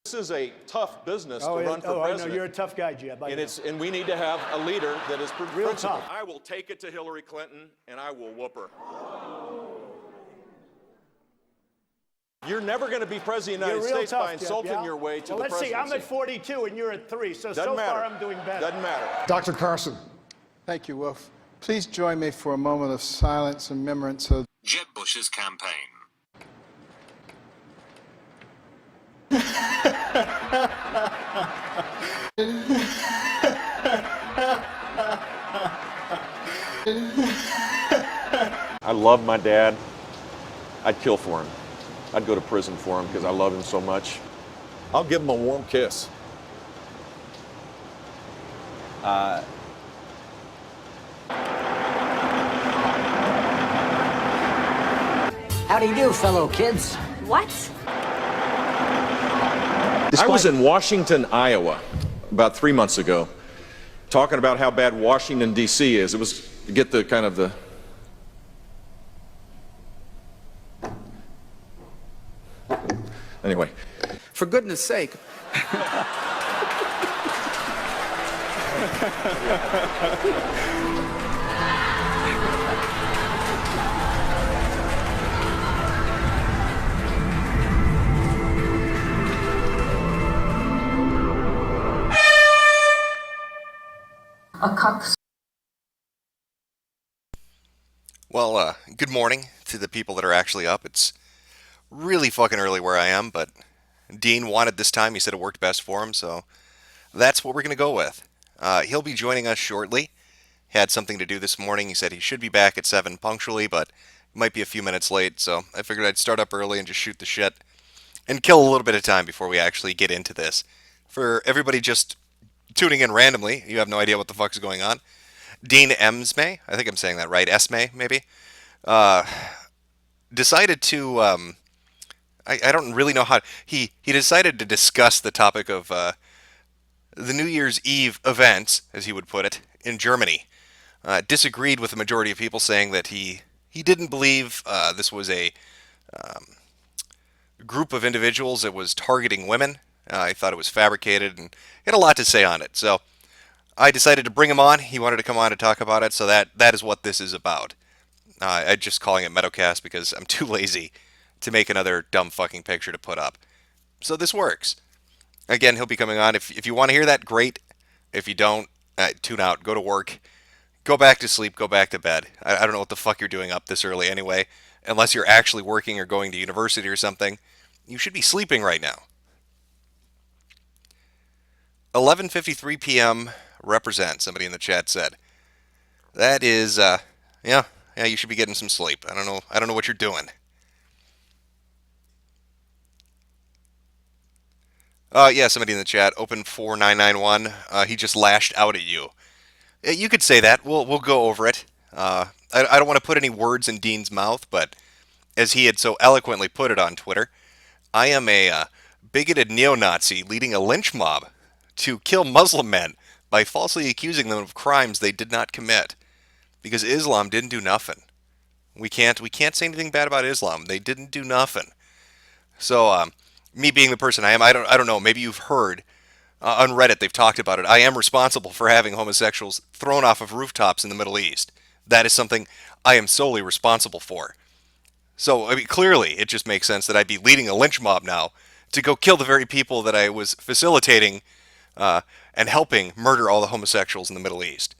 This is a tough business to run for I president. know you're a tough guy, Jeb. And we need to have a leader that is real principled. tough. I will take it to Hillary Clinton, and I will whoop her. You're never going to be president of the United States by insulting your way to the presidency. Let's see, I'm at 42 and you're at 3, so Doesn't matter. far I'm doing better. Doesn't matter. Dr. Carson. Thank you, Wolf. Please join me for a moment of silence and remembrance of Jeb Bush's campaign. I love my dad. I'd kill for him. I'd go to prison for him because I love him so much. I'll give him a warm kiss. How do you do, fellow kids? What? I was in Washington, Iowa, about 3 months ago, talking about how bad Washington, D.C. is. It was to get the kind of the... Anyway. For goodness sake. Well, good morning to the people that are actually up. It's really fucking early where I am, but Dean wanted this time. He said it worked best for him, so that's what we're going to go with. He'll be joining us shortly. Had something to do this morning. He said he should be back at 7 punctually, but might be a few minutes late, so I figured I'd start up early and just shoot the shit and kill a little bit of time before we actually get into this. For everybody just tuning in randomly, you have no idea what the fuck is going on. Dean Esmay, I think I'm saying that right, Esmay, maybe, decided to, I don't really know how, he decided to discuss the topic of the New Year's Eve events, as he would put it, in Germany. Disagreed with the majority of people, saying that he didn't believe this was a group of individuals that was targeting women. He thought it was fabricated, and he had a lot to say on it, so I decided to bring him on. He wanted to come on to talk about it, so that is what this is about. I'm just calling it Metocast because I'm too lazy to make another dumb fucking picture to put up. So this works. Again, he'll be coming on. If you want to hear that, great. If you don't, tune out. Go to work. Go back to sleep. Go back to bed. I don't know what the fuck you're doing up this early anyway. Unless you're actually working or going to university or something. You should be sleeping right now. 11:53 p.m. represent, somebody in the chat said. That is, yeah, you should be getting some sleep. I don't know what you're doing. Yeah, somebody in the chat, Open4991, he just lashed out at you. You could say that. We'll go over it. I don't want to put any words in Dean's mouth, but as he had so eloquently put it on Twitter, I am a bigoted neo-Nazi leading a lynch mob to kill Muslim men by falsely accusing them of crimes they did not commit, because Islam didn't do nothing. We can't say anything bad about Islam. They didn't do nothing. So, me being the person I am, I don't know. Maybe you've heard on Reddit they've talked about it. I am responsible for having homosexuals thrown off of rooftops in the Middle East. That is something I am solely responsible for. So, I mean, clearly, it just makes sense that I'd be leading a lynch mob now to go kill the very people that I was facilitating and helping murder all the homosexuals in the Middle East.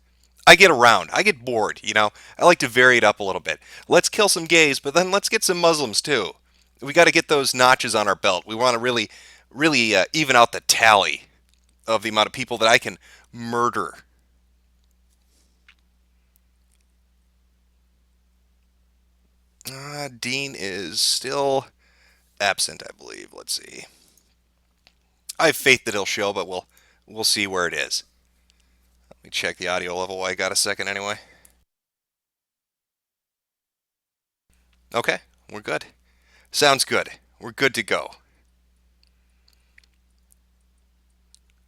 I get around. I get bored, you know. I like to vary it up a little bit. Let's kill some gays, but then let's get some Muslims too. We got to get those notches on our belt. We want to really even out the tally of the amount of people that I can murder. Dean is still absent, I believe. Let's see. I have faith that he'll show, but we'll see where it is. Let me check the audio level while I got a second anyway. Okay, we're good. Sounds good. We're good to go.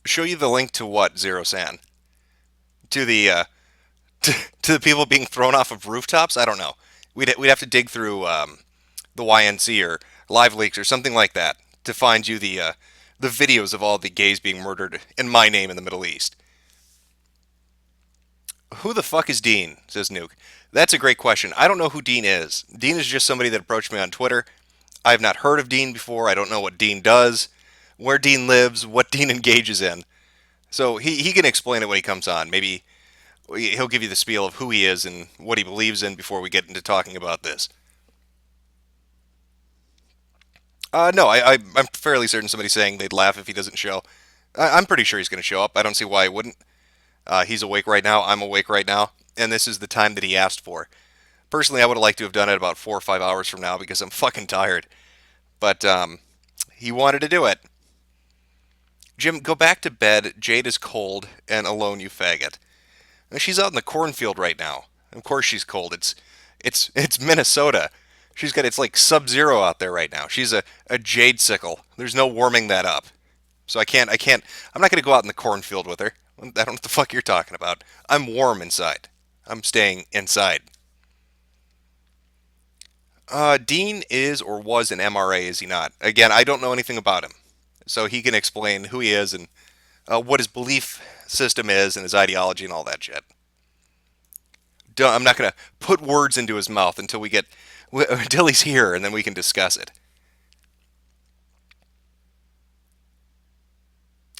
Show you the link to what, Zero San? To the to the people being thrown off of rooftops? I don't know. We'd have to dig through the YNC or Live Leaks or something like that to find you the the videos of all the gays being murdered in my name in the Middle East. Who the fuck is Dean? Says Nuke. That's a great question. I don't know who Dean is. Dean is just somebody that approached me on Twitter. I have not heard of Dean before. I don't know what Dean does, where Dean lives, what Dean engages in. So he can explain it when he comes on. Maybe he'll give you the spiel of who he is and what he believes in before we get into talking about this. No, I'm fairly certain somebody's saying they'd laugh if he doesn't show. I'm pretty sure he's going to show up. I don't see why he wouldn't. He's awake right now. I'm awake right now. And this is the time that he asked for. Personally, I would have liked to have done it about 4 or 5 hours from now because I'm fucking tired. But he wanted to do it. Jim, go back to bed. Jade is cold and alone, you faggot. And she's out in the cornfield right now. Of course she's cold. It's Minnesota. It's like sub-zero out there right now. She's a jade sickle. There's no warming that up. So I'm not going to go out in the cornfield with her. I don't know what the fuck you're talking about. I'm warm inside. I'm staying inside. Dean is or was an MRA, is he not? Again, I don't know anything about him. So he can explain who he is and what his belief system is and his ideology and all that shit. I'm not going to put words into his mouth until he's here, and then we can discuss it.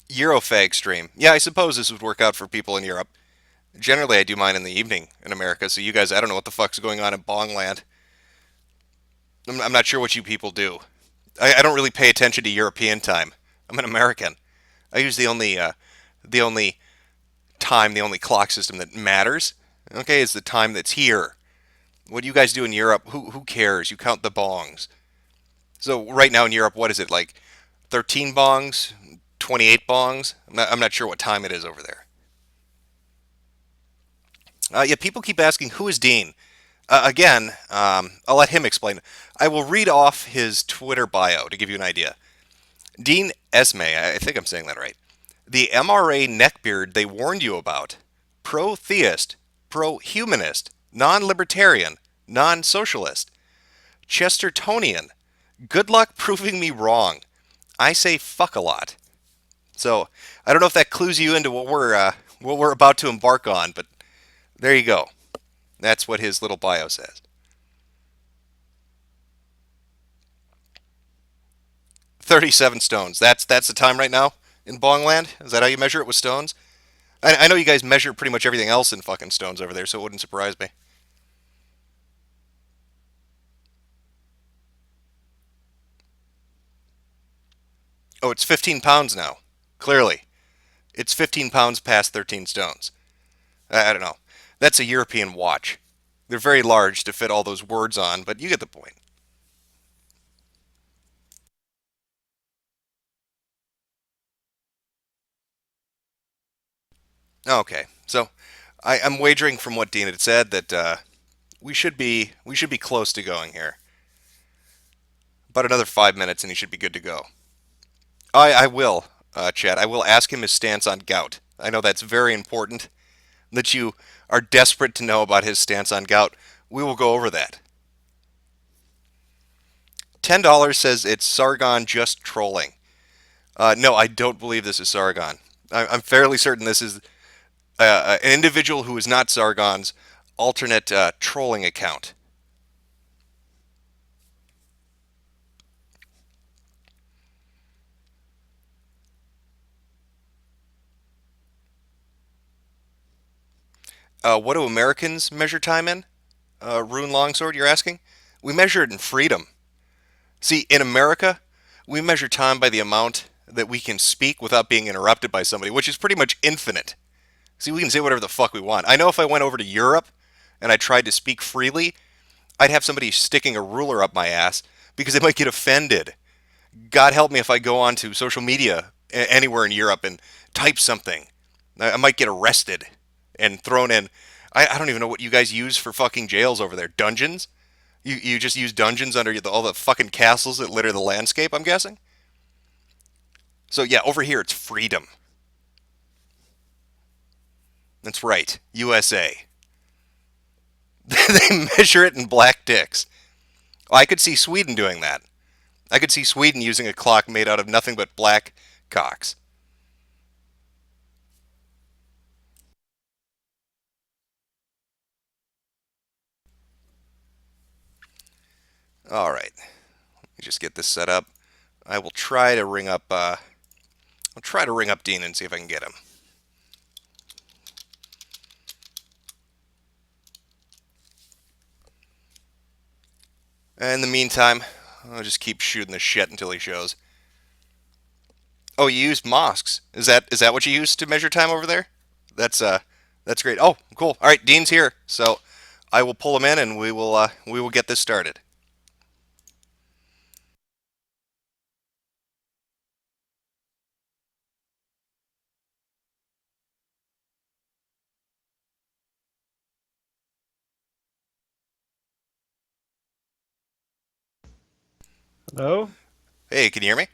Eurofag stream. Yeah, I suppose this would work out for people in Europe. Generally, I do mine in the evening in America, so you guys, I don't know what the fuck's going on in Bongland. I'm not sure what you people do. I don't really pay attention to European time. I'm an American. I use the only clock system that matters. Okay, is the time that's here. What you guys do in Europe, who cares? You count the bongs. So right now in Europe, what is it, like 13 bongs? 28 bongs? I'm not sure what time it is over there. Yeah, people keep asking, who is Dean? Again, I'll let him explain. I will read off his Twitter bio to give you an idea. Dean Esmay, I think I'm saying that right. The MRA neckbeard they warned you about. Pro-theist, pro-humanist, non-libertarian, non-socialist. Chestertonian. Good luck proving me wrong. I say fuck a lot. So, I don't know if that clues you into what we're about to embark on, but there you go. That's what his little bio says. 37 stones. That's the time right now in Bongland? Is that how you measure it, with stones? I know you guys measure pretty much everything else in fucking stones over there, so it wouldn't surprise me. Oh, it's 15 pounds now. Clearly. It's 15 pounds past 13 stones. I don't know. That's a European watch. They're very large to fit all those words on, but you get the point. Okay, so I'm wagering from what Dean had said that we should be close to going here. About another 5 minutes and he should be good to go. I will, Chad. I will ask him his stance on gout. I know that's very important, that you are desperate to know about his stance on gout. We will go over that. $10 says it's Sargon just trolling. No, I don't believe this is Sargon. I'm fairly certain this is an individual who is not Sargon's alternate trolling account. What do Americans measure time in? Rune Longsword, you're asking? We measure it in freedom. See, in America, we measure time by the amount that we can speak without being interrupted by somebody, which is pretty much infinite. See, we can say whatever the fuck we want. I know if I went over to Europe and I tried to speak freely, I'd have somebody sticking a ruler up my ass because they might get offended. God help me if I go onto social media anywhere in Europe and type something. I might get arrested and thrown in. I don't even know what you guys use for fucking jails over there. Dungeons? You just use dungeons under all the fucking castles that litter the landscape, I'm guessing? So yeah, over here it's freedom. That's right, USA. They measure it in black dicks. I could see Sweden doing that. I could see Sweden using a clock made out of nothing but black cocks. All right, let me just get this set up. I will try to ring up. I'll try to ring up Dean and see if I can get him. In the meantime, I'll just keep shooting the shit until he shows. Oh, you used mosques. Is that what you used to measure time over there? That's great. Oh, cool. All right, Dean's here, so I will pull him in and we will get this started. Hello? Hey, can you hear me?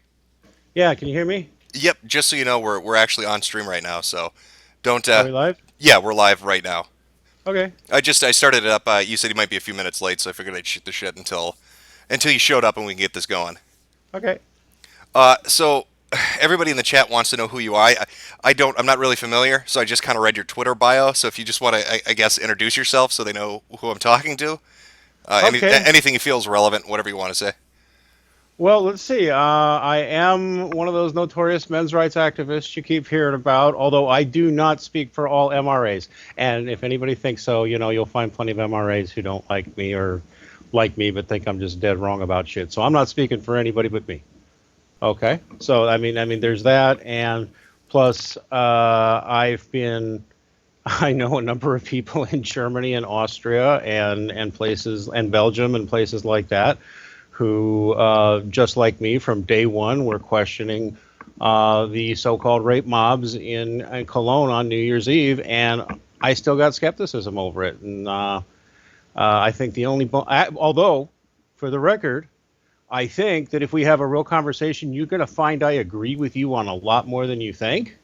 Yeah, can you hear me? Yep. Just so you know, we're actually on stream right now, so don't. Are we live? Yeah, we're live right now. Okay. I started it up. You said you might be a few minutes late, so I figured I'd shoot the shit until you showed up and we can get this going. Okay. So everybody in the chat wants to know who you are. I'm not really familiar, so I just kind of read your Twitter bio. So if you just want to, I guess, introduce yourself so they know who I'm talking to. Okay. Anything you feel is relevant, whatever you want to say. Well, let's see. I am one of those notorious men's rights activists you keep hearing about, although I do not speak for all MRAs. And if anybody thinks so, you'll find plenty of MRAs who don't like me or like me but think I'm just dead wrong about shit. So I'm not speaking for anybody but me. Okay. So I mean, there's that, and plus, I know a number of people in Germany and Austria and places and Belgium and places like that who, just like me from day one, were questioning the so-called rape mobs in Cologne on New Year's Eve, and I still got skepticism over it. And I think although, for the record, I think that if we have a real conversation, you're going to find I agree with you on a lot more than you think.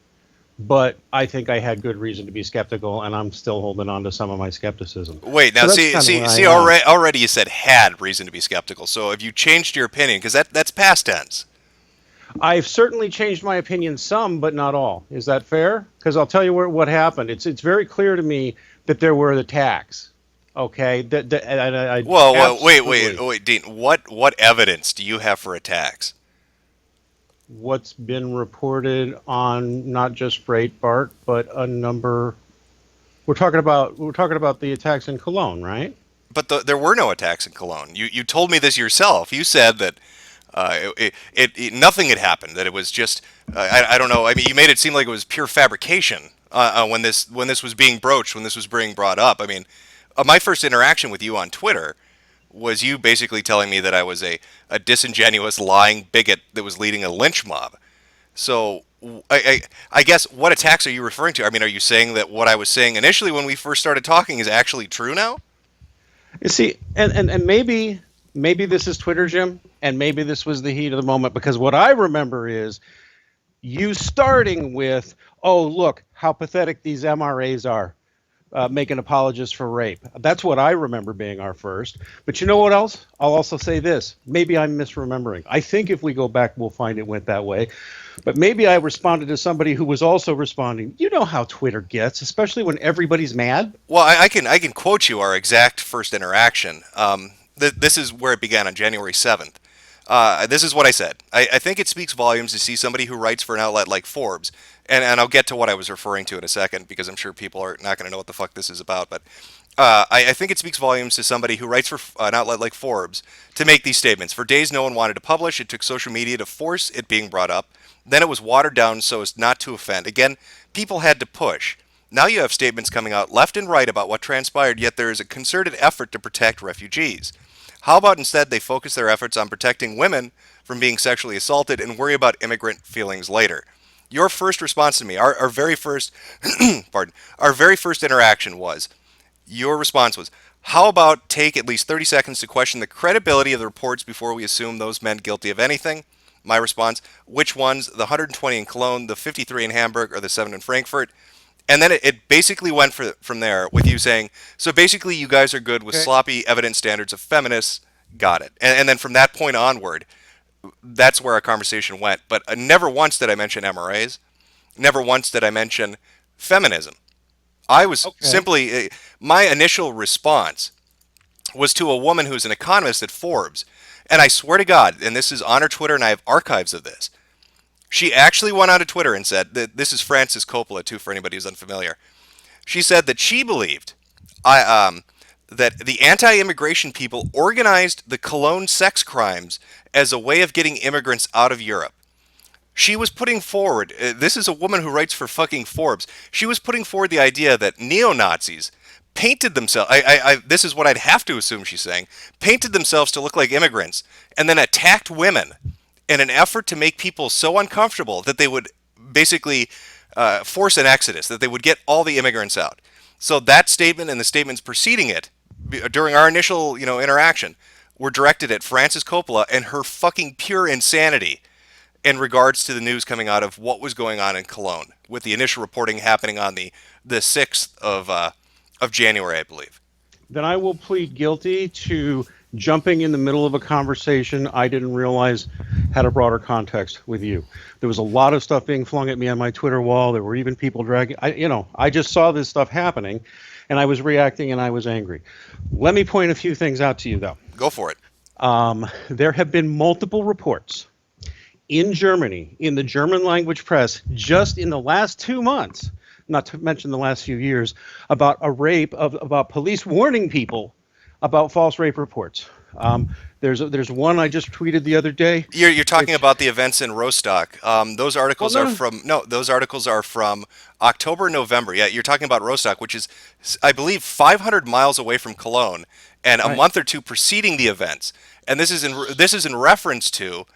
But I think I had good reason to be skeptical, and I'm still holding on to some of my skepticism. Wait, now So that's see, kinda see, where I see. am. Already you said had reason to be skeptical. So have you changed your opinion? Because that's past tense. I've certainly changed my opinion some, but not all. Is that fair? Because I'll tell you what happened. It's very clear to me that there were attacks. Okay. I Well, absolutely. wait, Dean. What evidence do you have for attacks? What's been reported on not just Breitbart, but a number. We're talking about the attacks in Cologne, right? But there were no attacks in Cologne. You told me this yourself. You said that nothing had happened. That it was just I don't know. I mean, you made it seem like it was pure fabrication when this was being broached, when this was being brought up. I mean, my first interaction with you on Twitter was you basically telling me that I was a disingenuous, lying bigot that was leading a lynch mob. So I guess what attacks are you referring to? I mean, are you saying that what I was saying initially when we first started talking is actually true now? You see, and maybe this is Twitter, Jim, and maybe this was the heat of the moment, because what I remember is you starting with, "Oh, look how pathetic these MRAs are, making apologists for rape." That's what I remember being our first. But you know what else? I'll also say this. Maybe I'm misremembering. I think if we go back, we'll find it went that way. But maybe I responded to somebody who was also responding. You know how Twitter gets, especially when everybody's mad. Well, I can quote you our exact first interaction. This is where it began on January 7th. This is what I said. I think it speaks volumes to see somebody who writes for an outlet like Forbes, and I'll get to what I was referring to in a second because I'm sure people are not going to know what the fuck this is about. But I think it speaks volumes to somebody who writes for an outlet like Forbes to make these statements. For days, no one wanted to publish. It took social media to force it being brought up. Then it was watered down so as not to offend. Again, people had to push. Now you have statements coming out left and right about what transpired, yet there is a concerted effort to protect refugees. How about instead they focus their efforts on protecting women from being sexually assaulted and worry about immigrant feelings later? Your first response to me, our very first, pardon, our very first interaction was, your response was, how about take at least 30 seconds to question the credibility of the reports before we assume those men guilty of anything? My response, which ones? The 120 in Cologne, the 53 in Hamburg, or the 7 in Frankfurt? And then it basically went from there with you saying, so basically you guys are good with Okay. sloppy evidence standards of feminists. Got it. And then from that point onward, that's where our conversation went. But never once did I mention MRAs. Never once did I mention feminism. I was simply, my initial response was to a woman who's an economist at Forbes. And I swear to God, and this is on her Twitter, and I have archives of this. She actually went onto Twitter and said that this is Frances Coppola, too, for anybody who's unfamiliar. She said that she believed that the anti-immigration people organized the Cologne sex crimes as a way of getting immigrants out of Europe. She was putting forward, this is a woman who writes for fucking Forbes, she was putting forward the idea that neo-Nazis painted themselves, this is what I'd have to assume she's saying, painted themselves to look like immigrants, and then attacked women in an effort to make people so uncomfortable that they would basically force an exodus, that they would get all the immigrants out. So that statement and the statements preceding it, during our initial interaction, were directed at Frances Coppola and her fucking pure insanity in regards to the news coming out of what was going on in Cologne, with the initial reporting happening on the 6th of January, I believe. Then I will plead guilty to jumping in the middle of a conversation I didn't realize had a broader context with you. There was a lot of stuff being flung at me on my Twitter wall. There were even people dragging. I just saw this stuff happening, and I was reacting, and I was angry. Let me point a few things out to you, though. Go for it. There have been multiple reports in Germany, in the German language press, just in the last 2 months, not to mention the last few years, about a rape, about police warning people about false rape reports. There's one I just tweeted the other day. You're talking about the events in Rostock. Those articles those articles are from October, November. Yeah, you're talking about Rostock, which is, I believe, 500 miles away from Cologne, and a month or two preceding the events. And this is in reference to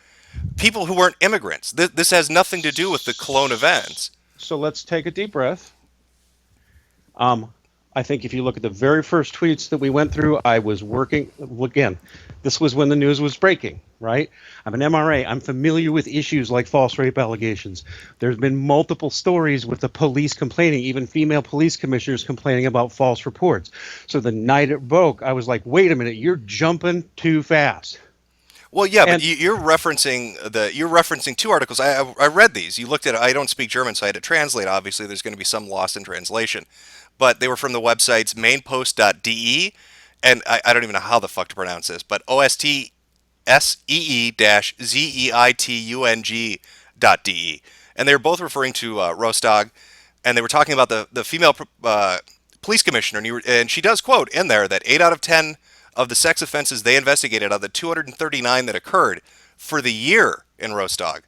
people who weren't immigrants. This has nothing to do with the Cologne events. So let's take a deep breath. I think if you look at the very first tweets that we went through, I was working, again, this was when the news was breaking, right? I'm an MRA. I'm familiar with issues like false rape allegations. There's been multiple stories with the police complaining, even female police commissioners complaining about false reports. So the night it broke, I was like, wait a minute, you're jumping too fast. Well, yeah, but you're referencing two articles. I read these. You looked at it. I don't speak German, so I had to translate. Obviously, there's going to be some lost in translation. But they were from the websites mainpost.de, and I don't even know how the fuck to pronounce this, but OSTSEE-ZEITUNG.de. And they were both referring to Rostock, and they were talking about the female police commissioner, and she does quote in there that 8 out of 10 of the sex offenses they investigated, out of the 239 that occurred for the year in Rostock,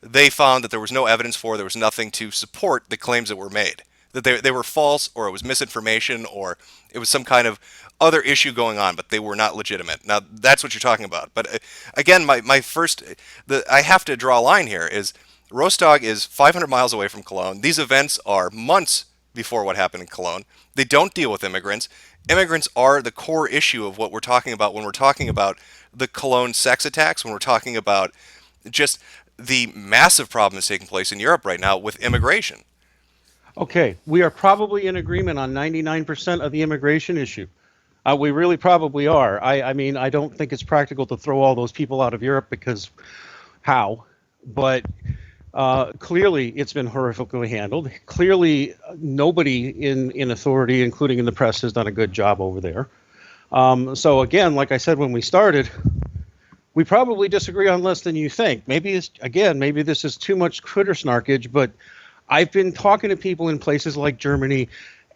they found that there was no evidence there was nothing to support the claims that were made. That they were false, or it was misinformation, or it was some kind of other issue going on, but they were not legitimate. Now, that's what you're talking about. But again, I have to draw a line here, is Rostock is 500 miles away from Cologne. These events are months before what happened in Cologne. They don't deal with immigrants. Immigrants are the core issue of what we're talking about when we're talking about the Cologne sex attacks, when we're talking about just the massive problem that's taking place in Europe right now with immigration. Okay, we are probably in agreement on 99% of the immigration issue. We really probably are. I mean, I don't think it's practical to throw all those people out of Europe, because how? But clearly it's been horrifically handled. Clearly nobody in authority, including in the press, has done a good job over there. So again, like I said when we started, we probably disagree on less than you think. Maybe this is too much Twitter snarkage, but I've been talking to people in places like Germany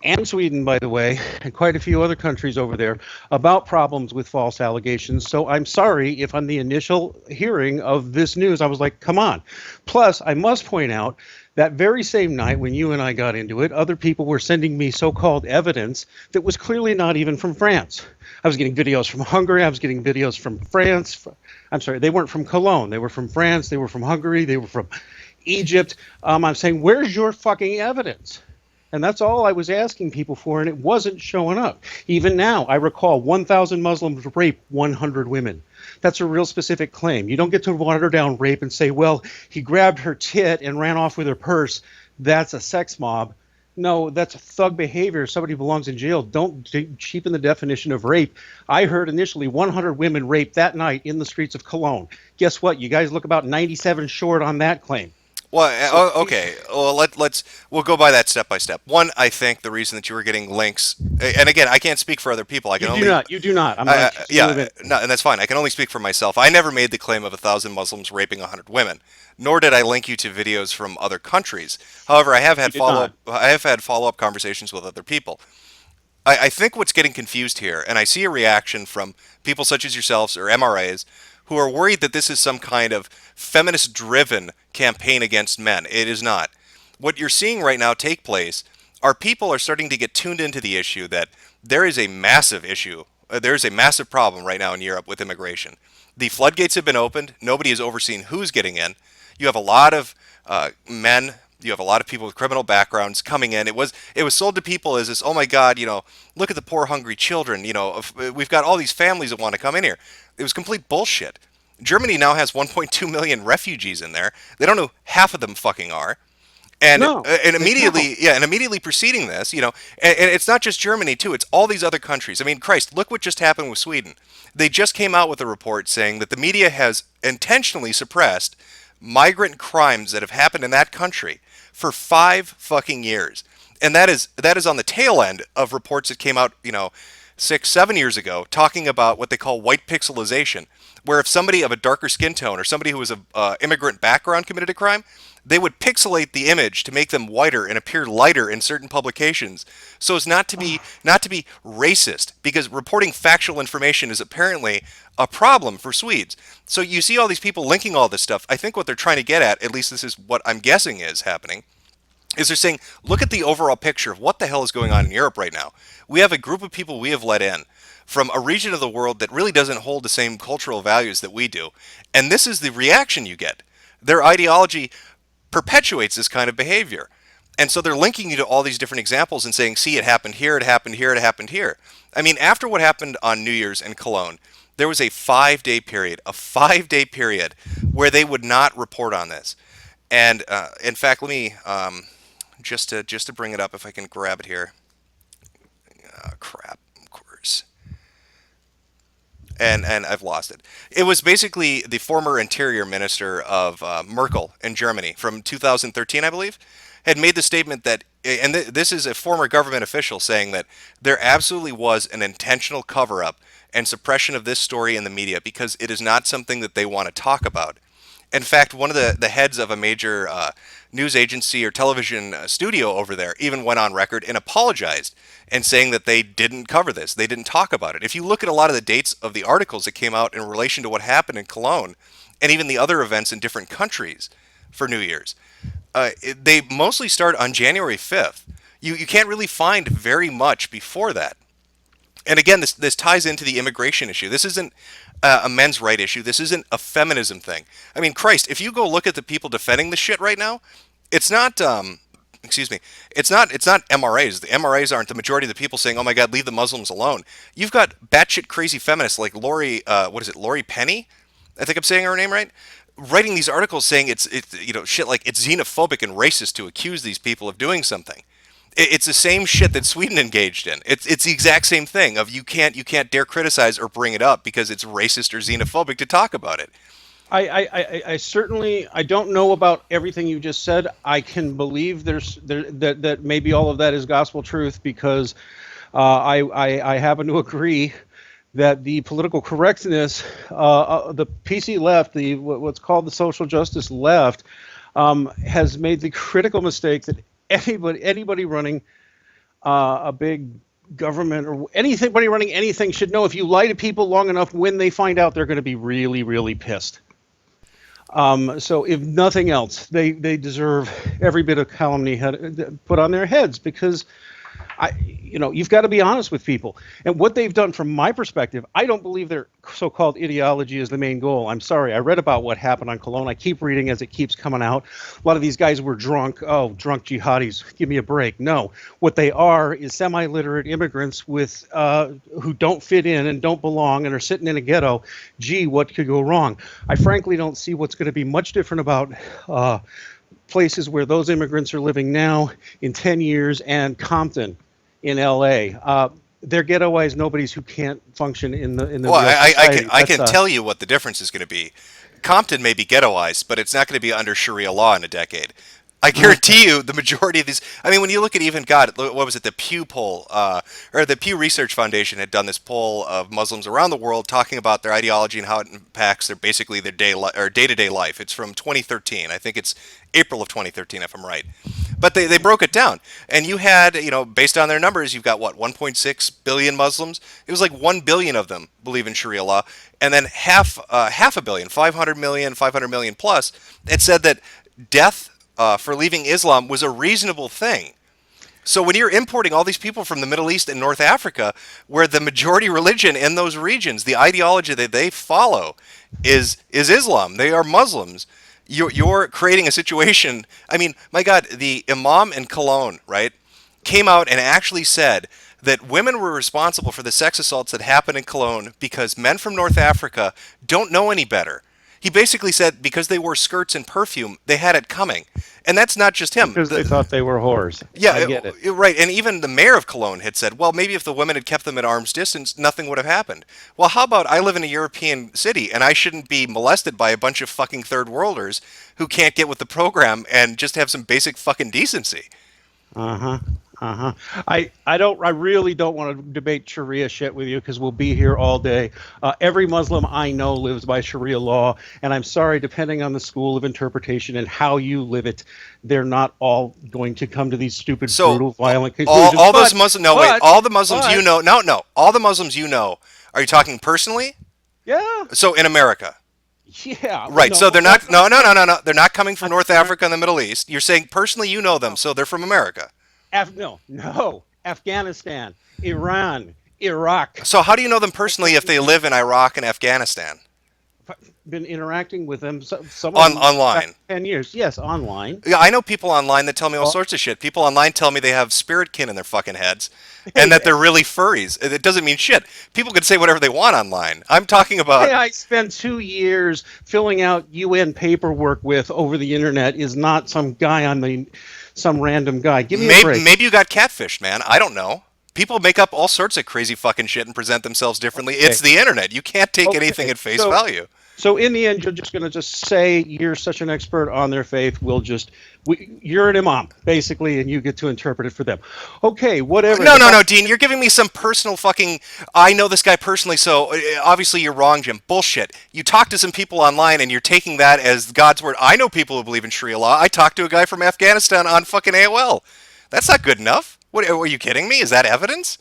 and Sweden, by the way, and quite a few other countries over there about problems with false allegations. So I'm sorry if on the initial hearing of this news, I was like, come on. Plus, I must point out that very same night when you and I got into it, other people were sending me so-called evidence that was clearly not even from France. I was getting videos from Hungary. I was getting videos from France. I'm sorry, they weren't from Cologne. They were from France. They were from Hungary. They were from Egypt. I'm saying, where's your fucking evidence? And that's all I was asking people for, and it wasn't showing up. Even now, I recall 1,000 Muslims rape 100 women. That's a real specific claim. You don't get to water down rape and say, well, he grabbed her tit and ran off with her purse. That's a sex mob. No, that's thug behavior. Somebody belongs in jail. Don't cheapen the definition of rape. I heard initially 100 women raped that night in the streets of Cologne. Guess what? You guys look about 97 short on that claim. Well, So okay. Well, we'll go by that step by step. One, I think the reason that you were getting links, and again, I can't speak for other people. I can you do only not. You do not. I'm not accusing you of yeah, it. no, and that's fine. I can only speak for myself. I never made the claim of 1,000 Muslims raping 100 women, nor did I link you to videos from other countries. However, I have You had did not. follow up conversations with other people. I think what's getting confused here, and I see a reaction from people such as yourselves or MRAs who are worried that this is some kind of feminist driven campaign against men. It is not. What you're seeing right now take place are people are starting to get tuned into the issue that there is a massive issue. There's a massive problem right now in Europe with immigration. The floodgates have been opened. Nobody has overseen who's getting in. You have a lot of men. You have a lot of people with criminal backgrounds coming in. It was sold to people as this, oh my God, look at the poor hungry children. We've got all these families that want to come in here. It was complete bullshit. Germany now has 1.2 million refugees in there. They don't know who half of them fucking are. And No, and they immediately, don't. yeah, and immediately preceding this, and it's not just Germany too; it's all these other countries. I mean, Christ, look what just happened with Sweden. They just came out with a report saying that the media has intentionally suppressed migrant crimes that have happened in that country for 5 fucking years, and that is on the tail end of reports that came out, 6, 7 years ago, talking about what they call white pixelization, where if somebody of a darker skin tone or somebody who was a immigrant background committed a crime, they would pixelate the image to make them whiter and appear lighter in certain publications, so as not to be racist, because reporting factual information is apparently a problem for Swedes. So you see all these people linking all this stuff. I think what they're trying to get at least this is what I'm guessing is happening, is they're saying, look at the overall picture of what the hell is going on in Europe right now. We have a group of people we have let in from a region of the world that really doesn't hold the same cultural values that we do. And this is the reaction you get. Their ideology perpetuates this kind of behavior. And so they're linking you to all these different examples and saying, see, it happened here, it happened here, it happened here. I mean, after what happened on New Year's in Cologne, there was a 5-day period where they would not report on this. And in fact, let me just to bring it up, if I can grab it here. Crap, of course. And I've lost it. It was basically the former interior minister of Merkel in Germany from 2013, I believe, had made the statement that, and this is a former government official saying that there absolutely was an intentional cover-up and suppression of this story in the media because it is not something that they want to talk about. In fact, one of the heads of a major news agency or television studio over there even went on record and apologized and saying that they didn't cover this. They didn't talk about it. If you look at a lot of the dates of the articles that came out in relation to what happened in Cologne and even the other events in different countries for New Year's, they mostly start on January 5th. You can't really find very much before that. And again, this ties into the immigration issue. This isn't a men's right issue. This isn't a feminism thing. I mean, Christ, if you go look at the people defending this shit right now, it's not, it's not MRAs. The MRAs aren't the majority of the people saying, oh my God, leave the Muslims alone. You've got batshit crazy feminists like Lori Penny? I think I'm saying her name right? Writing these articles saying it's shit like it's xenophobic and racist to accuse these people of doing something. It's the same shit that Sweden engaged in. It's the exact same thing of you can't dare criticize or bring it up because it's racist or xenophobic to talk about it. I certainly I don't know about everything you just said. I can believe that maybe all of that is gospel truth because I happen to agree that the political correctness, the PC left, the what's called the social justice left, has made the critical mistake that anybody running a big government or anybody running anything should know. If you lie to people long enough, when they find out, they're going to be really, really pissed. So if nothing else, they deserve every bit of calumny put on their heads because you've got to be honest with people. And what they've done from my perspective, I don't believe their so-called ideology is the main goal. I'm sorry. I read about what happened on Cologne. I keep reading as it keeps coming out. A lot of these guys were drunk. Oh, drunk jihadis. Give me a break. No, what they are is semi-literate immigrants with who don't fit in and don't belong and are sitting in a ghetto. Gee, what could go wrong? I frankly don't see what's going to be much different about places where those immigrants are living now in 10 years and Compton in LA. They're ghettoized nobodies who can't function in the Well, real society. I can tell you what the difference is going to be. Compton may be ghettoized, but it's not going to be under Sharia law in a decade. I guarantee you the majority of these. I mean, when you look at even God, what was it? The Pew poll, or the Pew Research Foundation had done this poll of Muslims around the world talking about their ideology and how it impacts their basically their day-to-day life. It's from 2013. I think it's April of 2013, if I'm right. But they broke it down, and you had, based on their numbers, you've got what, 1.6 billion Muslims. It was like 1 billion of them believe in Sharia law, and then half a billion, 500 million plus. It said that death for leaving Islam was a reasonable thing. So when you're importing all these people from the Middle East and North Africa, where the majority religion in those regions, the ideology that they follow is Islam, they are Muslims, you're creating a situation. I mean, my God, the Imam in Cologne, right, came out and actually said that women were responsible for the sex assaults that happened in Cologne because men from North Africa don't know any better. He basically said because they wore skirts and perfume, they had it coming. And that's not just him. Because they thought they were whores. Yeah, I get it. Right. And even the mayor of Cologne had said, well, maybe if the women had kept them at arm's distance, nothing would have happened. Well, how about I live in a European city and I shouldn't be molested by a bunch of fucking third worlders who can't get with the program and just have some basic fucking decency? I really don't want to debate Sharia shit with you because we'll be here all day. Every Muslim I know lives by Sharia law, and I'm sorry, depending on the school of interpretation and how you live it, they're not all going to come to these stupid, brutal, violent conclusions. All those Muslims, all the Muslims you know, all the Muslims you know, are you talking personally? Yeah. So in America. Yeah. Right. No, so they're not. No. They're not coming from North Africa and the Middle East. You're saying personally you know them, so they're from America. No. Afghanistan, Iran, Iraq. So how do you know them personally if they live in Iraq and Afghanistan? Been interacting with them online. 10 years. Yes, online. Yeah, I know people online that tell me all sorts of shit. People online tell me they have spirit kin in their fucking heads and that they're really furries. It doesn't mean shit. People can say whatever they want online. I'm talking about... Hey, I spent 2 years filling out UN paperwork with over the internet is not some guy some random guy. Give me a break. Maybe you got catfished, man. I don't know. People make up all sorts of crazy fucking shit and present themselves differently. Okay. It's the internet. You can't take anything at face value. So in the end, you're just going to say you're such an expert on their faith. You're an imam, basically, and you get to interpret it for them. Okay, whatever. No, Dean. You're giving me some personal fucking... I know this guy personally, so obviously you're wrong, Jim. Bullshit. You talk to some people online, and you're taking that as God's word. I know people who believe in Sharia law. I talked to a guy from Afghanistan on fucking AOL. That's not good enough. What, are you kidding me? Is that evidence?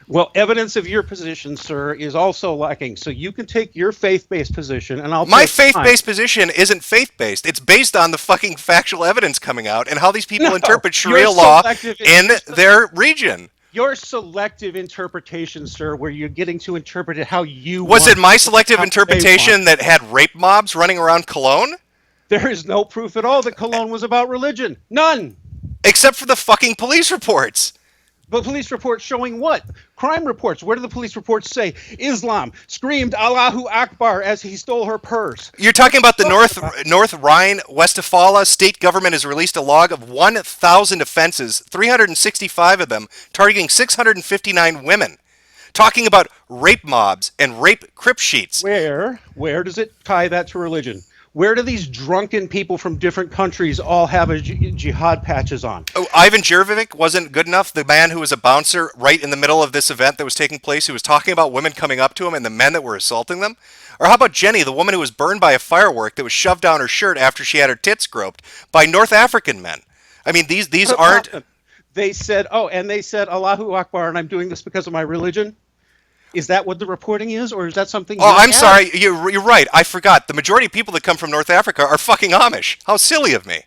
Well, evidence of your position, sir, is also lacking. So you can take your faith-based position, and My faith-based position isn't faith-based. It's based on the fucking factual evidence coming out and how these people interpret Sharia law in their region. Your selective interpretation, sir, where you're getting to interpret it how you Was it my selective interpretation that had rape mobs running around Cologne? There is no proof at all that Cologne was about religion. None. Except for the fucking police reports. But police reports showing what? Crime reports. Where do the police reports say? Islam screamed Allahu Akbar as he stole her purse. You're talking about the North Rhine-Westphalia state government has released a log of 1,000 offenses, 365 of them targeting 659 women. Talking about rape mobs and rape crip sheets. Where does it tie that to religion? Where do these drunken people from different countries all have a jihad patches on? Oh, Ivan Jervovic wasn't good enough? The man who was a bouncer right in the middle of this event that was taking place, who was talking about women coming up to him and the men that were assaulting them? Or how about Jenny, the woman who was burned by a firework that was shoved down her shirt after she had her tits groped by North African men? I mean, these aren't... They said Allahu Akbar, and I'm doing this because of my religion? Is that what the reporting is, or is that something? I'm sorry. You're right. I forgot. The majority of people that come from North Africa are fucking Amish. How silly of me.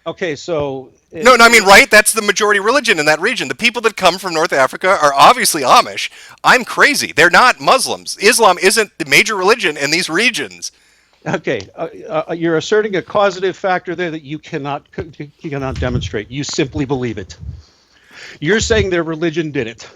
Okay, so... No, I mean, right? That's the majority religion in that region. The people that come from North Africa are obviously Amish. I'm crazy. They're not Muslims. Islam isn't the major religion in these regions. Okay, you're asserting a causative factor there that you cannot demonstrate. You simply believe it. You're saying their religion did it.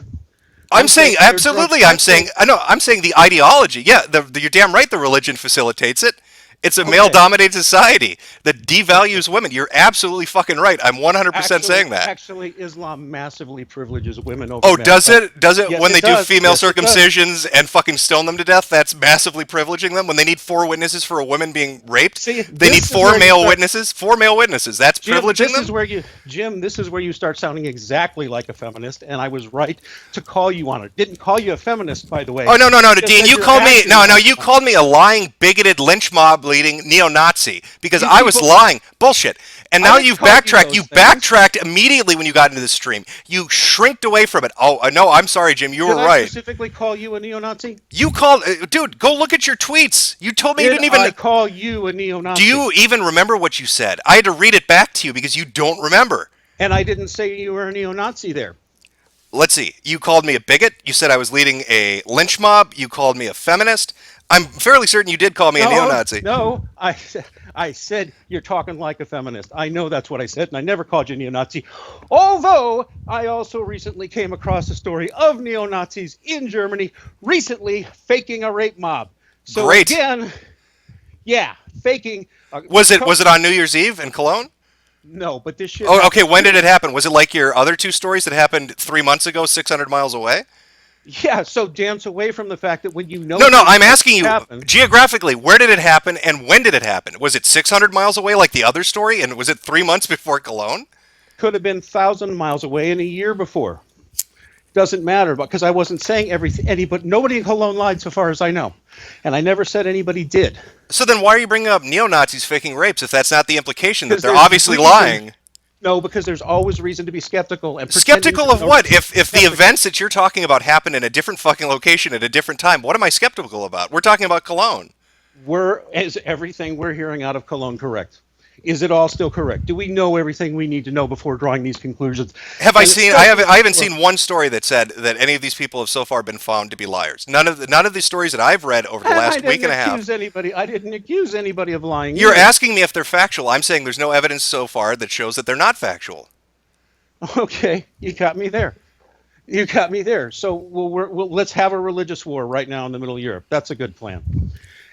I'm saying absolutely. I'm saying the ideology. Yeah, you're damn right. The religion facilitates it. It's a male-dominated society that devalues women. You're absolutely fucking right. I'm 100% saying that. Actually, Islam massively privileges women over men. Does it? Does it Yes, when it they do does. female Yes, it does. circumcisions and fucking stone them to death? That's massively privileging them. When they need 4 witnesses for a woman being raped, See, they this need is 4 where you male start- witnesses. 4 male witnesses. That's privileging them. Jim, this is where you start sounding exactly like a feminist, and I was right to call you on it. Didn't call you a feminist, by the way. Oh no, Just Dean! that You you're called me acting you called me a lying, bigoted, lynch mob leading neo-Nazi because You I was people- lying. Bullshit. And I now didn't you've call you backtracked. those You things. backtracked immediately when you got into the stream. You shrinked away from it. Oh no, I'm sorry, Jim. You were Did I right. specifically call you a neo-Nazi? You called, dude. Go look at your tweets. You told me you Did didn't even. I call you a neo-Nazi? Do you even remember what you said? I had to read it back to you because you don't remember. And I didn't say you were a neo-Nazi there. Let's see. You called me a bigot. You said I was leading a lynch mob. You called me a feminist. I'm fairly certain you did call me a neo-Nazi. No, I said you're talking like a feminist. I know that's what I said, and I never called you neo-Nazi. Although I also recently came across a story of neo-Nazis in Germany recently faking a rape mob. So Great. again, yeah, faking. Was it on New Year's Eve in Cologne? No, but this shit. Oh, okay. When did it happen? Was it like your other 2 stories that happened 3 months ago, 600 miles away? Yeah, so dance away from the fact that when you know. No, I'm asking you happen, geographically, where did it happen and when did it happen? Was it 600 miles away like the other story, and was it 3 months before Cologne? could have been 1,000 miles away in a year before. Doesn't matter, because I wasn't saying everything. But nobody in Cologne lied, so far as I know, and I never said anybody did. So then why are you bringing up neo-Nazis faking rapes if that's not the implication that Because they're there's obviously reason- lying? No, because there's always reason to be skeptical and Skeptical pretending of to know- what? If the events that you're talking about happen in a different fucking location at a different time, what am I skeptical about? We're talking about Cologne. Is everything we're hearing out of Cologne correct? Is it all still correct? Do we know everything we need to know before drawing these conclusions? Have I And seen? I haven't seen one story that said that any of these people have so far been found to be liars. None of the stories that I've read over the last week and a half. I didn't accuse anybody of lying. You're either. asking me if they're factual. I'm saying there's no evidence so far that shows that they're not factual. Okay, you got me there. You got me there. So let's have a religious war right now in the middle of Europe. That's a good plan.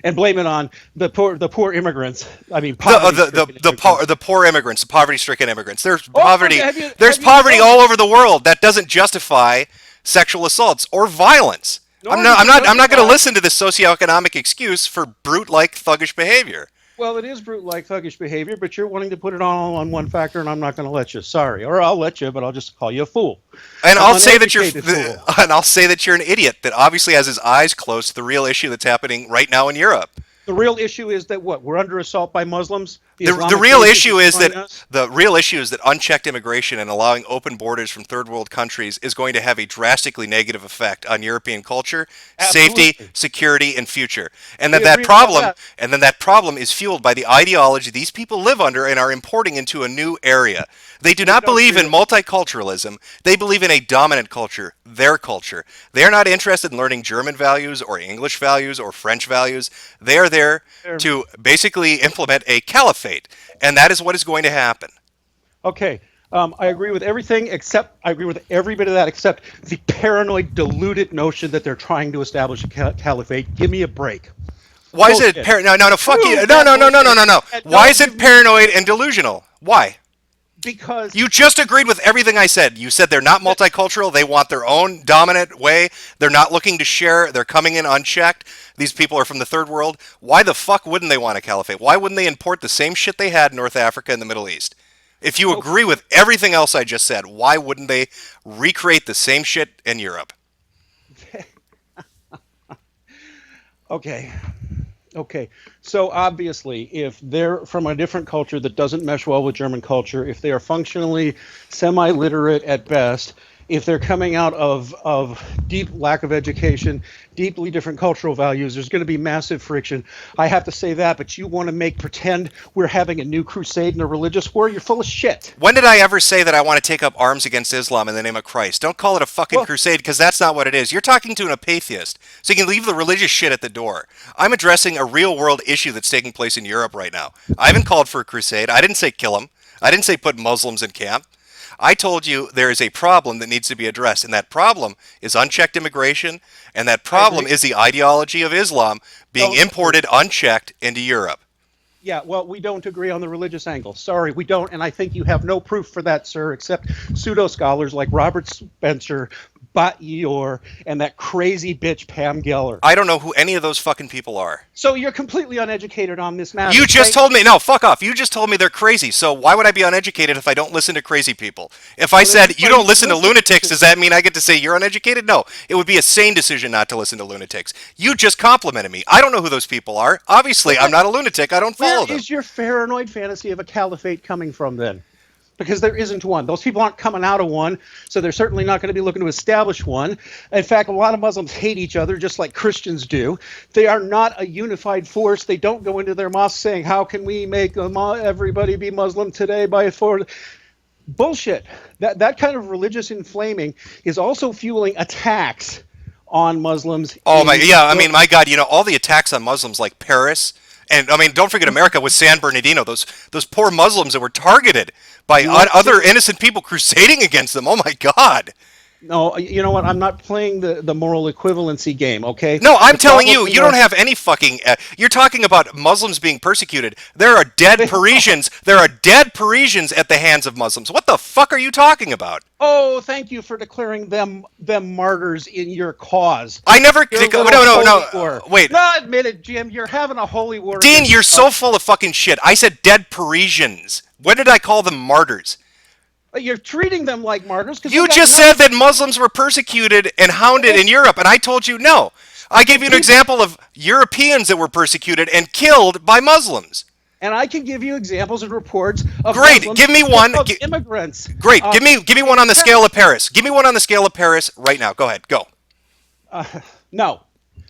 And blame it on the poor immigrants. I mean, The poor immigrants, the poverty-stricken immigrants. There's poverty. have you Poverty noticed- all over the world. That doesn't justify sexual assaults or violence. Nor I'm does it not going to justify- listen to this socioeconomic excuse for brute-like thuggish behavior. Well, it is brute-like thuggish behavior, but you're wanting to put it all on one factor, and I'm not going to let you. Sorry, or I'll let you, but I'll just call you a fool. And An I'll say that uneducated fool. and I'll say that you're an idiot that obviously has his eyes closed to the real issue that's happening right now in Europe. The real issue is that we're under assault by Muslims. The Islamic real State issue is destroying that us? the real issue is that unchecked immigration and allowing open borders from third world countries is going to have a drastically negative effect on European culture, safety, Absolutely. security, and future. And then We that agree about problem that. and then that problem is fueled by the ideology these people live under and are importing into a new area. They do not believe in multiculturalism. They believe in a dominant culture, their culture. They are not interested in learning German values or English values or French values. They are there to basically implement a caliphate. And that is what is going to happen. Okay, I agree with everything except I agree with every bit of that except the paranoid, deluded notion that they're trying to establish a caliphate. Give me a break. Why is it Bullshit. no, fuck Prove you. that No. bullshit. Why Don't is it give me- paranoid and delusional? Why? Because You just agreed with everything I said. You said they're not multicultural. They want their own dominant way. They're not looking to share. They're coming in unchecked. These people are from the third world. Why the fuck wouldn't they want a caliphate? Why wouldn't they import the same shit they had in North Africa and the Middle East? If you agree with everything else I just said, why wouldn't they recreate the same shit in Europe? Okay. So obviously, if they're from a different culture that doesn't mesh well with German culture, if they are functionally semi-literate at best, if they're coming out of deep lack of education, deeply different cultural values, there's going to be massive friction. I have to say that, but you want to pretend we're having a new crusade and a religious war? You're full of shit. When did I ever say that I want to take up arms against Islam in the name of Christ? Don't call it a fucking crusade, because that's not what it is. You're talking to an atheist, so you can leave the religious shit at the door. I'm addressing a real-world issue that's taking place in Europe right now. I haven't called for a crusade. I didn't say kill them. I didn't say put Muslims in camp. I told you there is a problem that needs to be addressed, and that problem is unchecked immigration, and that problem is the ideology of Islam being imported unchecked into Europe. Yeah, well, we don't agree on the religious angle. Sorry, we don't, and I think you have no proof for that, sir, except pseudo-scholars like Robert Spencer, Bat Eeyore, and that crazy bitch Pam Geller. I don't know who any of those fucking people are. So you're completely uneducated on this matter. You just told me, no, fuck off. You just told me they're crazy. So why would I be uneducated if I don't listen to crazy people? If I said you don't listen to lunatics, does that mean I get to say you're uneducated? No, it would be a sane decision not to listen to lunatics. You just complimented me. I don't know who those people are. Obviously, I'm not a lunatic. I don't follow them. Where is your paranoid fantasy of a caliphate coming from then? Because there isn't one. Those people aren't coming out of one, so they're certainly not going to be looking to establish one. In fact, a lot of Muslims hate each other, just like Christians do. They are not a unified force. They don't go into their mosque saying, how can we make everybody be Muslim today by force? Bullshit. That kind of religious inflaming is also fueling attacks on Muslims. Oh, my God, all the attacks on Muslims like Paris. And, don't forget America with San Bernardino, those poor Muslims that were targeted by other innocent people crusading against them. Oh, my God. No, you know what? I'm not playing the moral equivalency game, okay? No, I'm telling you, you don't have any fucking... you're talking about Muslims being persecuted. There are dead Parisians. There are dead Parisians at the hands of Muslims. What the fuck are you talking about? Oh, thank you for declaring them martyrs in your cause. I never... No. Wait. No, admit it, Jim. You're having a holy war. Dean, you're so full of fucking shit. I said dead Parisians. When did I call them martyrs? You're treating them like martyrs. You just said that Muslims were persecuted and hounded in Europe, and I told you no. I gave you an example of Europeans that were persecuted and killed by Muslims. And I can give you examples and reports of Great, Muslims, give me one. of immigrants. Great, give me one on the scale of Paris. Give me one on the scale of Paris right now. Go ahead, go. No.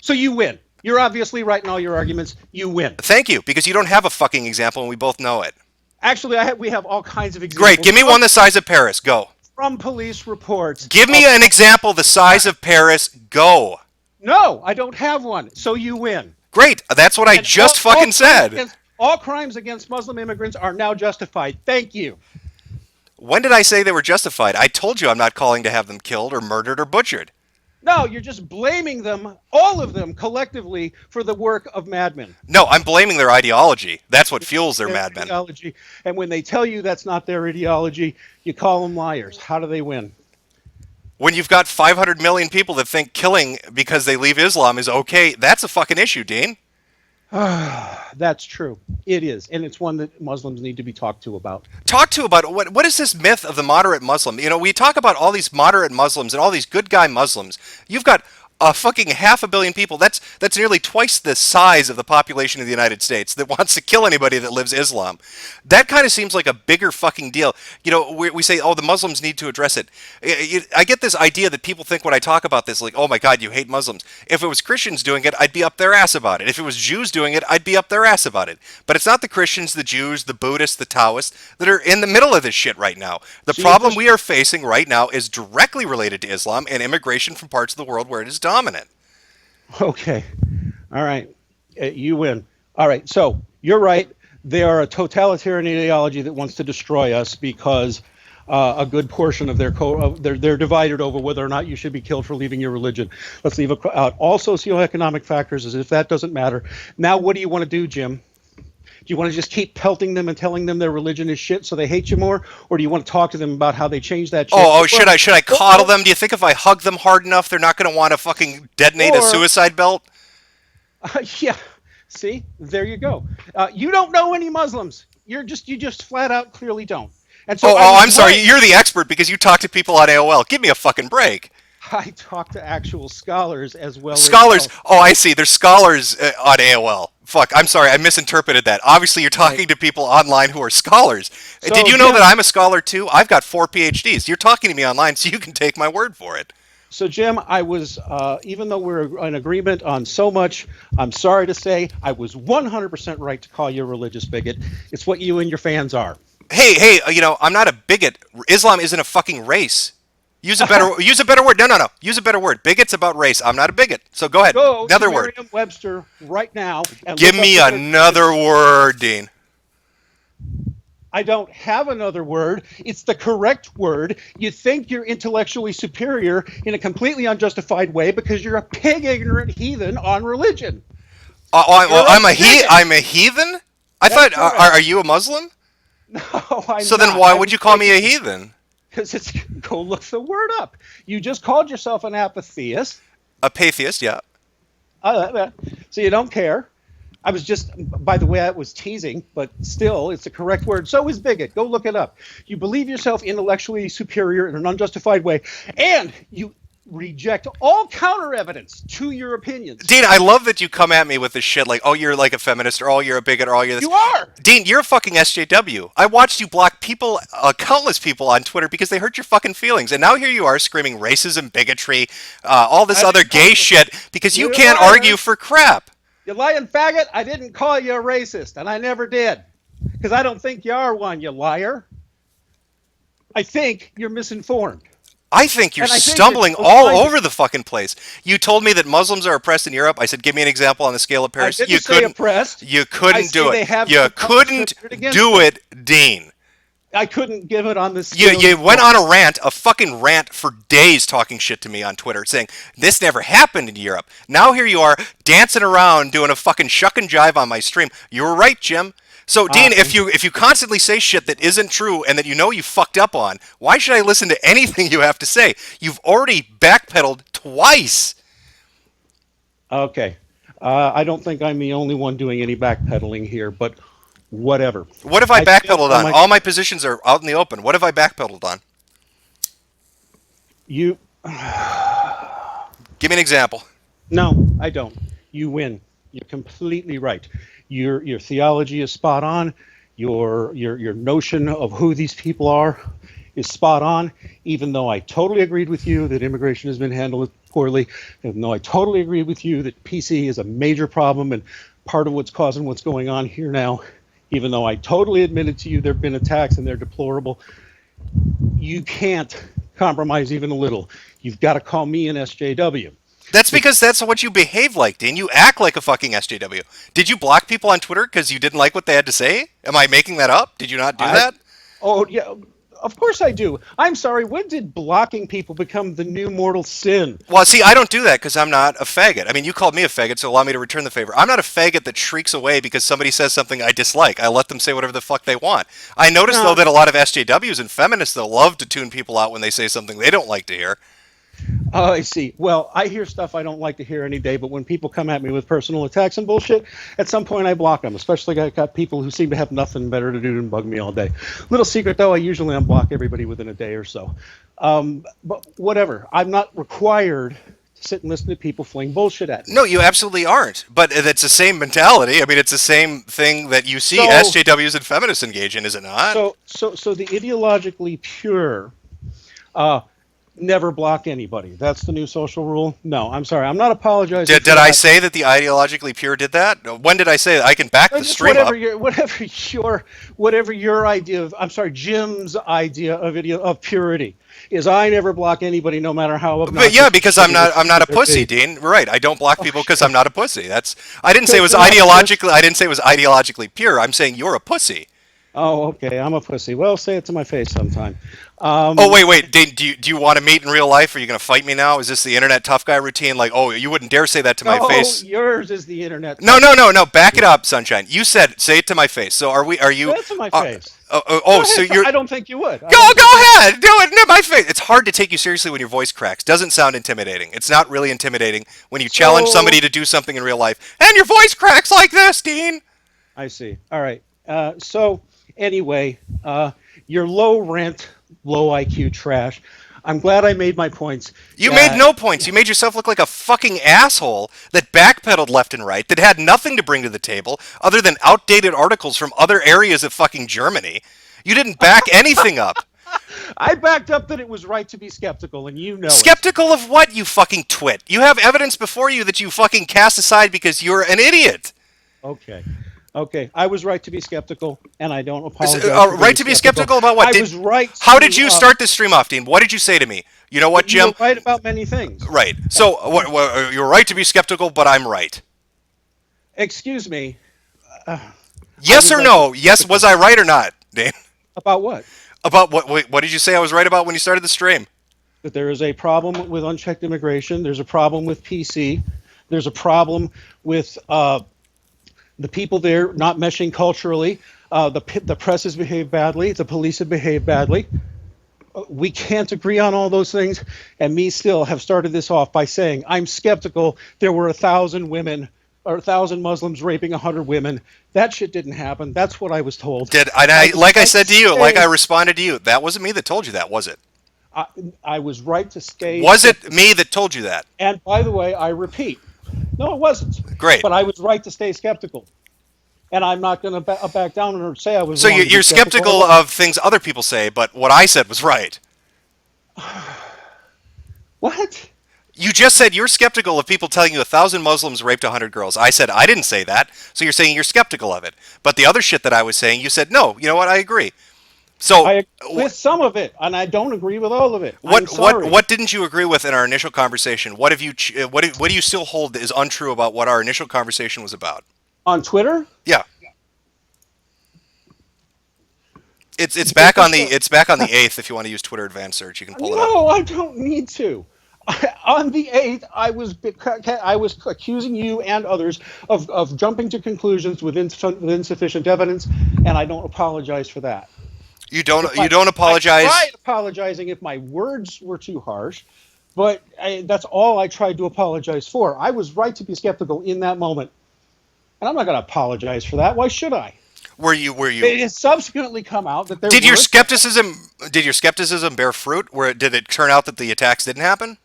So you win. You're obviously right in all your arguments. You win. Thank you, because you don't have a fucking example, and we both know it. Actually, we have all kinds of examples. Great, give me one the size of Paris. Go. From police reports. Give me an example the size of Paris. Go. No, I don't have one. So you win. Great, that's what I just fucking said. All crimes against Muslim immigrants are now justified. Thank you. When did I say they were justified? I told you I'm not calling to have them killed or murdered or butchered. No, you're just blaming them, all of them, collectively, for the work of madmen. No, I'm blaming their ideology. That's what fuels their madmen. Ideology. And when they tell you that's not their ideology, you call them liars. How do they win? When you've got 500 million people that think killing because they leave Islam is okay, that's a fucking issue, Dean. That's true. It is. And it's one that Muslims need to be talked to about. What is this myth of the moderate Muslim? We talk about all these moderate Muslims and all these good guy Muslims. You've got a fucking 500 million people. That's nearly twice the size of the population of the United States that wants to kill anybody that lives Islam. That kind of seems like a bigger fucking deal. We say, oh, the Muslims need to address it. I get this idea that people think when I talk about this, like, oh my God, you hate Muslims. If it was Christians doing it, I'd be up their ass about it. If it was Jews doing it, I'd be up their ass about it. But it's not the Christians, the Jews, the Buddhists, the Taoists that are in the middle of this shit right now. The problem we are facing right now is directly related to Islam and immigration from parts of the world where it is dominant. Okay. All right. You win. All right. So you're right. They are a totalitarian ideology that wants to destroy us because a good portion of they're divided over whether or not you should be killed for leaving your religion. Let's leave out all socioeconomic factors as if that doesn't matter. Now, what do you want to do, Jim? Do you want to just keep pelting them and telling them their religion is shit so they hate you more? Or do you want to talk to them about how they changed that shit? Should I coddle them? Do you think if I hug them hard enough, they're not going to want to fucking detonate a suicide belt? Yeah. See? There you go. You don't know any Muslims. You just flat out clearly don't. And so I'm sorry. You're the expert because you talk to people on AOL. Give me a fucking break. I talk to actual scholars as well. Scholars? Oh, I see. There's scholars on AOL. Fuck, I'm sorry. I misinterpreted that. Obviously, you're talking to people online who are scholars. So, did you know that I'm a scholar, too? I've got 4 PhDs. You're talking to me online, so you can take my word for it. So, Jim, I was, even though we're in agreement on so much, I'm sorry to say I was 100% right to call you a religious bigot. It's what you and your fans are. Hey, I'm not a bigot. Islam isn't a fucking race. Use a better word. No. Use a better word. Bigot's about race. I'm not a bigot. So go ahead. Go another to word. Merriam-Webster right now. And give me another word, Dean. I don't have another word. It's the correct word. You think you're intellectually superior in a completely unjustified way because you're a pig-ignorant heathen on religion. I'm a heathen? I thought, correct. are you a Muslim? No, I'm So then not. why I would was you call me a making- heathen? Because it's go look the word up. You just called yourself an apatheist. A patheist, yeah. So you don't care. I was just, by the way, I was teasing, but still, it's the correct word. So is bigot. Go look it up. You believe yourself intellectually superior in an unjustified way, and you reject all counter evidence to your opinions. Dean, I love that you come at me with this shit like, oh, you're like a feminist, or oh, you're a bigot, or oh, you're this. You are. Dean, you're a fucking SJW. I watched you block people, countless people on Twitter because they hurt your fucking feelings. And now here you are screaming racism, bigotry, all this other gay shit because you You're can't a liar. argue for crap. You lying faggot. I didn't call you a racist, and I never did. Because I don't think you are one, you liar. I think you're misinformed. I think you're And I think stumbling it's all like- over the fucking place. You told me that Muslims are oppressed in Europe. I said, give me an example on the scale of Paris. I didn't You say couldn't. oppressed. You I couldn't say do they it. have You the couldn't constitution against do it, Dean. I couldn't give it on this. You went on a rant, a fucking rant for days talking shit to me on Twitter saying, this never happened in Europe. Now here you are dancing around doing a fucking shuck and jive on my stream. You were right, Jim. So, Dean, if you constantly say shit that isn't true and that you know you fucked up on, why should I listen to anything you have to say? You've already backpedaled twice. Okay. I don't think I'm the only one doing any backpedaling here, but whatever. What have I stand backpedaled on? All my positions are out in the open. What have I backpedaled on? You. Give me an example. No, I don't. You win. You're completely right. Your theology is spot on. Your notion of who these people are is spot on. Even though I totally agreed with you that immigration has been handled poorly, even though I totally agreed with you that PC is a major problem and part of what's causing what's going on here now, even though I totally admitted to you there have been attacks and they're deplorable, you can't compromise even a little. You've got to call me an SJW. That's because that's what you behave like, Dean. You act like a fucking SJW. Did you block people on Twitter because you didn't like what they had to say? Am I making that up? Did you not do that? Oh, yeah, of course I do. I'm sorry, when did blocking people become the new mortal sin? Well, see, I don't do that because I'm not a faggot. I mean, you called me a faggot, so allow me to return the favor. I'm not a faggot that shrieks away because somebody says something I dislike. I let them say whatever the fuck they want. I notice, though, that a lot of SJWs and feminists, they'll love to tune people out when they say something they don't like to hear. Oh, I see. Well, I hear stuff I don't like to hear any day, but when people come at me with personal attacks and bullshit, at some point I block them, especially I got people who seem to have nothing better to do than bug me all day. Little secret, though, I usually unblock everybody within a day or so. But whatever. I'm not required to sit and listen to people fling bullshit at me. No, you absolutely aren't. But it's the same mentality. I mean, it's the same thing that you see So- SJWs and feminists engage in, is it not? So the ideologically pure never block anybody. That's the new social rule. No, I'm sorry. I'm not apologizing. Did I say that the ideologically pure did that? When did I say that? I can back the Just stream up. whatever your idea of, I'm sorry, Jim's idea of purity is, I never block anybody, no matter how obnoxious. But yeah, because I'm not a pussy, be. Dean. Right. I don't block people because I'm not a pussy. I didn't say it was Because you're not ideologically pure. I'm saying you're a pussy. Oh, okay. I'm a pussy. Well, say it to my face sometime. Oh, wait. Dean, do you want to meet in real life? Are you going to fight me now? Is this the internet tough guy routine? Like, oh, you wouldn't dare say that to my face. Yours is the internet. No. Back it up, Sunshine. You said say it to my face. So are you? Say it to my face. So Go you're. ahead. I don't think you would. Go ahead. Do it to my face. It's hard to take you seriously when your voice cracks. Doesn't sound intimidating. It's not really intimidating when you challenge somebody to do something in real life and your voice cracks like this, Dean. I see. All right. So anyway, you're low rent, low IQ trash. I'm glad I made my points. You made no points. You made yourself look like a fucking asshole that backpedaled left and right, that had nothing to bring to the table other than outdated articles from other areas of fucking Germany. You didn't back anything up. I backed up that it was right to be skeptical, and you know Skeptical of what, you fucking twit? You have evidence before you that you fucking cast aside because you're an idiot. it. Okay. I was right to be skeptical, and I don't apologize. Right to be skeptical about what? I was right. How did you start this stream off, Dean? What did you say to me? You know what, Jim? You were right about many things. Right. So you're right to be skeptical, but I'm right. Excuse me. Yes or no? Yes, was I right or not, Dean? About what? About what? Wait, what did you say I was right about when you started the stream? That there is a problem with unchecked immigration. There's a problem with PC. There's a problem with the people there not meshing culturally. The press has behaved badly. The police have behaved badly. We can't agree on all those things. And me still have started this off by saying I'm skeptical there were 1,000 women or 1,000 Muslims raping 100 women. That shit didn't happen. That's what I was told. Like I said to you, like I responded to you, that wasn't me that told you that, was it? I was right to stay. Was it me that told you that? And by the way, I repeat, no, it wasn't. Great. But I was right to stay skeptical. And I'm not going to back down and say I was So wrong. you're skeptical of things other people say, but what I said was right. What? You just said you're skeptical of people telling you 1,000 Muslims raped 100 girls. I said I didn't say that, so you're saying you're skeptical of it. But the other shit that I was saying, you said, no, you know what, I agree. So I agree with some of it, and I don't agree with all of it. What didn't you agree with in our initial conversation? What do you still hold is untrue about what our initial conversation was about? On Twitter? Yeah. It's back on the 8th. If you want to use Twitter Advanced Search, you can pull it up. No, I don't need to. On the 8th, I was accusing you and others of jumping to conclusions with insufficient evidence, and I don't apologize for that. You don't apologize. I tried apologizing if my words were too harsh, but that's all I tried to apologize for. I was right to be skeptical in that moment, and I'm not going to apologize for that. Why should I? Were you? It has subsequently come out that there did your skepticism bear fruit? Did it turn out that the attacks didn't happen?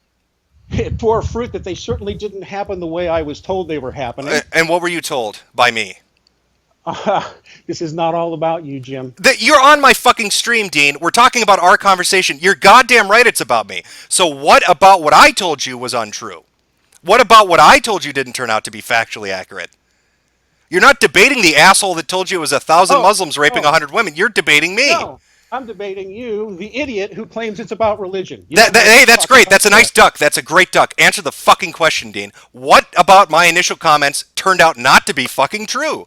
It bore fruit that they certainly didn't happen the way I was told they were happening. And what were you told by me? This is not all about you, Jim. You're on my fucking stream, Dean. We're talking about our conversation. You're goddamn right it's about me. So what about what I told you was untrue? What about what I told you didn't turn out to be factually accurate? You're not debating the asshole that told you it was 1,000 Muslims raping 100 women. You're debating me. No, I'm debating you, the idiot who claims it's about religion. Hey, that's great. That's a nice duck. That's a great duck. Answer the fucking question, Dean. What about my initial comments turned out not to be fucking true?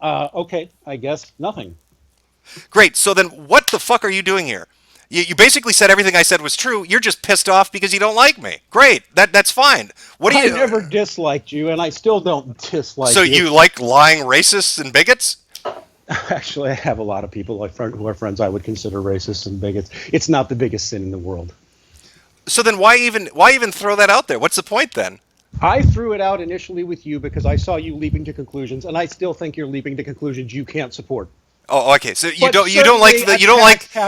Okay, I guess nothing. Great. So then what the fuck are you doing here? You basically said everything I said was true. You're just pissed off because you don't like me. Great. That's fine. I never disliked you, and I still don't dislike you. So you like lying racists and bigots? Actually, I have a lot of people who are friends I would consider racists and bigots. It's not the biggest sin in the world. So then why even throw that out there? What's the point then? I threw it out initially with you because I saw you leaping to conclusions, and I still think you're leaping to conclusions you can't support. Oh, okay. So you don't like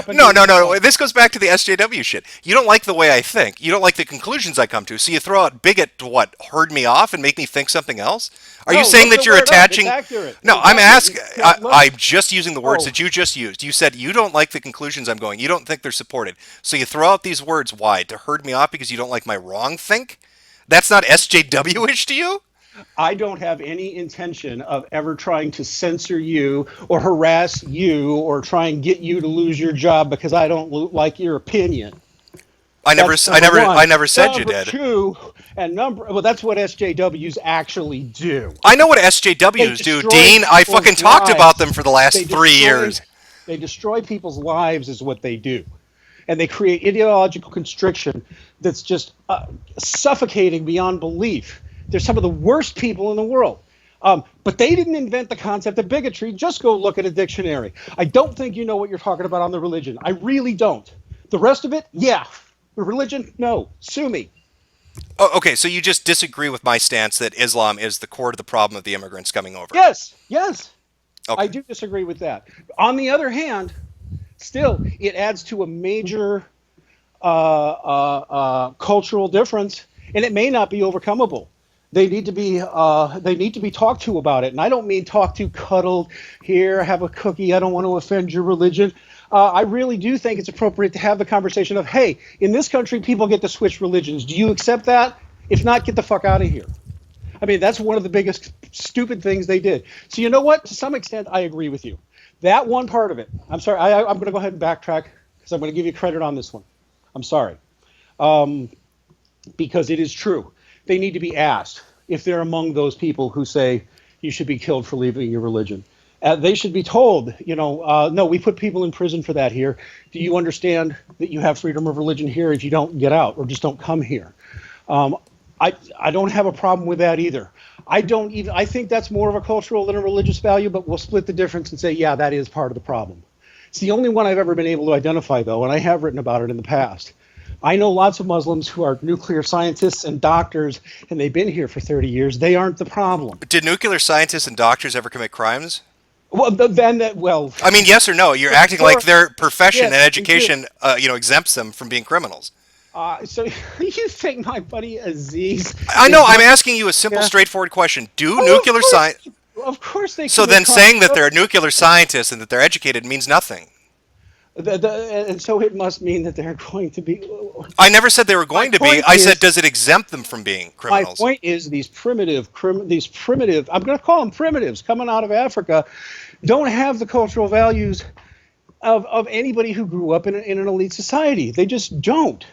No. This goes back to the SJW shit. You don't like the way I think. You don't like the conclusions I come to. So you throw out bigot to what? Herd me off and make me think something else? Are you saying that you're attaching? It's accurate. No, it's I'm asking. I'm just using the words that you just used. You said you don't like the conclusions I'm going. You don't think they're supported. So you throw out these words. Why? To herd me off because you don't like my wrong think? That's not SJW-ish to you? I don't have any intention of ever trying to censor you or harass you or try and get you to lose your job because I don't like your opinion. I never said you did. Two, well, that's what SJWs actually do. I know what SJWs do, Dean. I fucking talked about them for the last 3 years. They destroy people's lives is what they do. And they create ideological constriction that's just suffocating beyond belief. They're some of the worst people in the world. But they didn't invent the concept of bigotry. Just go look at a dictionary. I don't think you know what you're talking about on the religion. I really don't. The rest of it, yeah. The religion, no. Sue me. Oh, okay, so you just disagree with my stance that Islam is the core to the problem of the immigrants coming over. Yes. Okay. I do disagree with that. On the other hand, still, it adds to a major cultural difference, and it may not be overcomable. They need to be talked to about it, and I don't mean talk to, cuddled, here, have a cookie. I don't want to offend your religion. I really do think it's appropriate to have the conversation of, hey, in this country, people get to switch religions. Do you accept that? If not, get the fuck out of here. I mean, that's one of the biggest stupid things they did. So you know what? To some extent, I agree with you. That one part of it. I'm sorry. I'm going to go ahead and backtrack because I'm going to give you credit on this one. I'm sorry. Because it is true. They need to be asked if they're among those people who say you should be killed for leaving your religion. They should be told, no, we put people in prison for that here. Do you understand that you have freedom of religion here if you don't get out or just don't come here? I don't have a problem with that either. I think that's more of a cultural than a religious value, but we'll split the difference and say, yeah, that is part of the problem. It's the only one I've ever been able to identify, though, and I have written about it in the past. I know lots of Muslims who are nuclear scientists and doctors, and they've been here for 30 years. They aren't the problem. Did nuclear scientists and doctors ever commit crimes? Well, well. I mean, yes or no? You're acting like their profession and Yes, education, exempts them from being criminals. So you think my buddy Aziz? I know. I'm asking you a simple, straightforward question. Do nuclear science? Of course they. So then, saying that they're a nuclear scientist and that they're educated means nothing. And so it must mean that they're going to be. I never said they were going to be. I said, does it exempt them from being criminals? My point is these primitive. I'm going to call them primitives coming out of Africa, don't have the cultural values of anybody who grew up in an elite society. They just don't.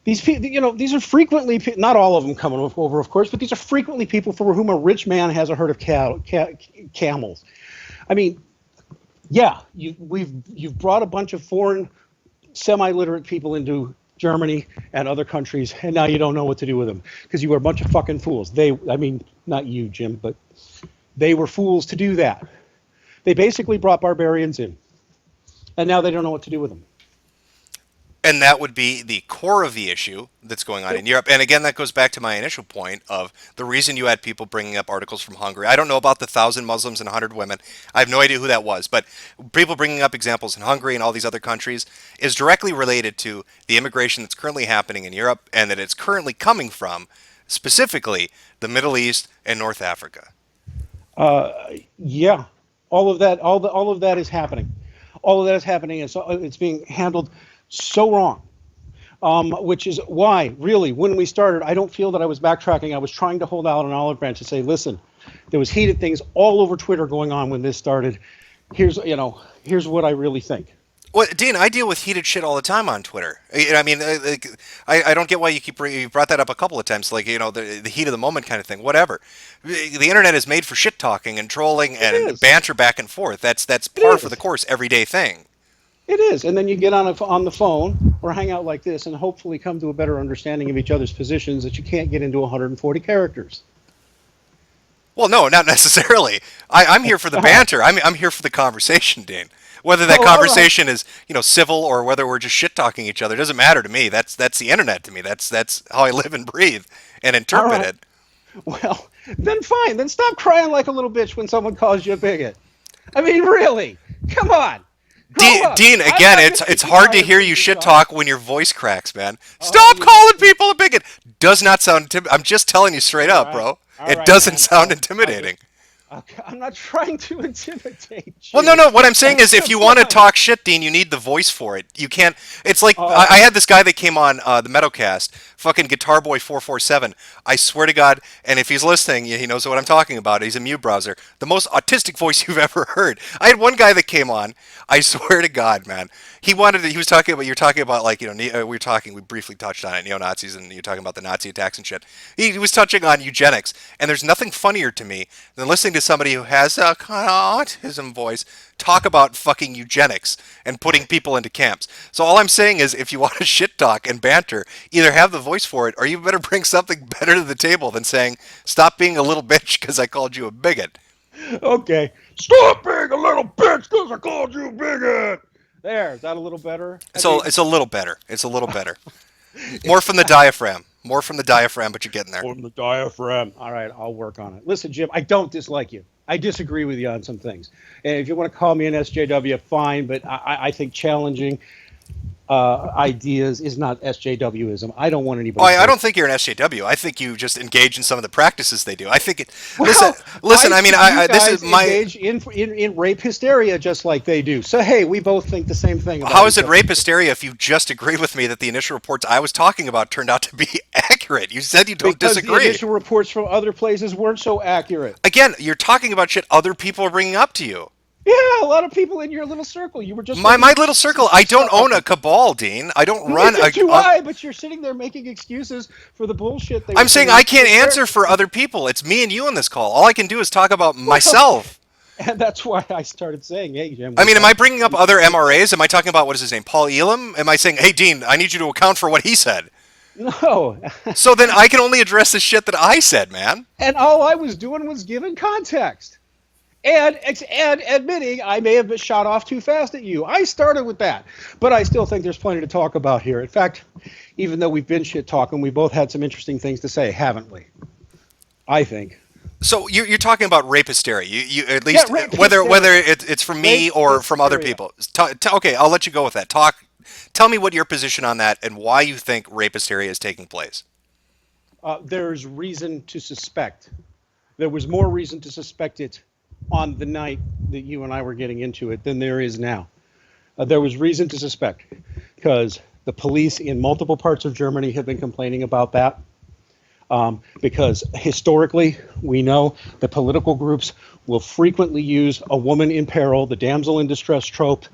These people, these are frequently, not all of them coming over, of course, but these are frequently people for whom a rich man has a herd of camels. I mean, yeah, you've brought a bunch of foreign, semi-literate people into Germany and other countries, and now you don't know what to do with them because you were a bunch of fucking fools. Not you, Jim, but they were fools to do that. They basically brought barbarians in, and now they don't know what to do with them. And that would be the core of the issue that's going on in Europe. And again, that goes back to my initial point of the reason you had people bringing up articles from Hungary. I don't know about the 1,000 Muslims and 100 women. I have no idea who that was. But people bringing up examples in Hungary and all these other countries is directly related to the immigration that's currently happening in Europe and that it's currently coming from, specifically, the Middle East and North Africa. Yeah, all of that is happening. All of that is happening, and so it's being handled so wrong, which is why, really, when we started, I don't feel that I was backtracking. I was trying to hold out an olive branch to say, listen, there was heated things all over Twitter going on when this started. Here's what I really think. Well, Dean, I deal with heated shit all the time on Twitter. I mean, I don't get why you brought that up a couple of times, like, the heat of the moment kind of thing, whatever. The internet is made for shit talking and trolling and banter back and forth. That's par for the course, everyday thing. It is, and then you get on the phone or hang out like this and hopefully come to a better understanding of each other's positions that you can't get into 140 characters. Well, no, not necessarily. I'm here for the banter. I'm here for the conversation, Dean. Whether that conversation is civil or whether we're just shit talking each other doesn't matter to me. That's the internet to me. That's how I live and breathe and interpret it. Well, then fine. Then stop crying like a little bitch when someone calls you a bigot. I mean, really? Come on. Dean, again, it's hard to hear you shit talk when your voice cracks, man. Stop calling people a bigot. Does not sound I'm just telling you straight up, bro. It doesn't sound intimidating. Okay, I'm not trying to intimidate you. Well, no. What I'm saying is, if you want to talk shit, Dean, you need the voice for it. You can't. It's like I had this guy that came on the Metocast, fucking Guitar Boy 447. I swear to God, and if he's listening, he knows what I'm talking about. He's a mute browser. The most autistic voice you've ever heard. I had one guy that came on. I swear to God, man. He was talking about. You're talking about we briefly touched on it, neo-Nazis, and you're talking about the Nazi attacks and shit. He was touching on eugenics, and there's nothing funnier to me than listening to somebody who has a kind of autism voice talk about fucking eugenics and putting people into camps. So all I'm saying is, if you want to shit talk and banter, either have the voice for it, or you better bring something better to the table than saying, "Stop being a little bitch because I called you a bigot." Okay, stop being a little bitch because I called you a bigot. There, is that a little better? It's a little better. It's a little better. More from the diaphragm. More from the diaphragm, but you're getting there. From the diaphragm. All right, I'll work on it. Listen, Jim, I don't dislike you. I disagree with you on some things. And if you want to call me an SJW, fine, but I think challenging ideas is not SJWism. I don't want anybody. I don't think you're an SJW. I think you just engage in some of the practices they do. I think it. Well, listen. I mean, this is my engage in rape hysteria just like they do. So hey, we both think the same thing. How is it rape hysteria if you just agree with me that the initial reports I was talking about turned out to be accurate? You said you don't disagree. Because the initial reports from other places weren't so accurate. Again, you're talking about shit other people are bringing up to you. Yeah, a lot of people in your little circle. You were just my little circle. I don't own a cabal, Dean. I don't run a. Why? But you're sitting there making excuses for the bullshit. I'm saying I can't answer for other people. It's me and you on this call. All I can do is talk about myself. And that's why I started saying, "Hey, Jim." I mean, am I bringing up other MRAs? Am I talking about what is his name, Paul Elam? Am I saying, "Hey, Dean, I need you to account for what he said"? No. So then I can only address the shit that I said, man. And all I was doing was giving context. And admitting I may have been shot off too fast at you. I started with that. But I still think there's plenty to talk about here. In fact, even though we've been shit talking, we both had some interesting things to say, haven't we? I think. So you're talking about rape hysteria. You at least rape whether hysteria. it's from me Rape or from other hysteria. people. Okay, I'll let you go with that. Tell me what your position on that and why you think rape hysteria is taking place. There's reason to suspect. There was more reason to suspect it on the night that you and I were getting into it than there is now. There was reason to suspect because the police in multiple parts of Germany have been complaining about that. Because historically, we know that political groups will frequently use a woman in peril, the damsel in distress trope.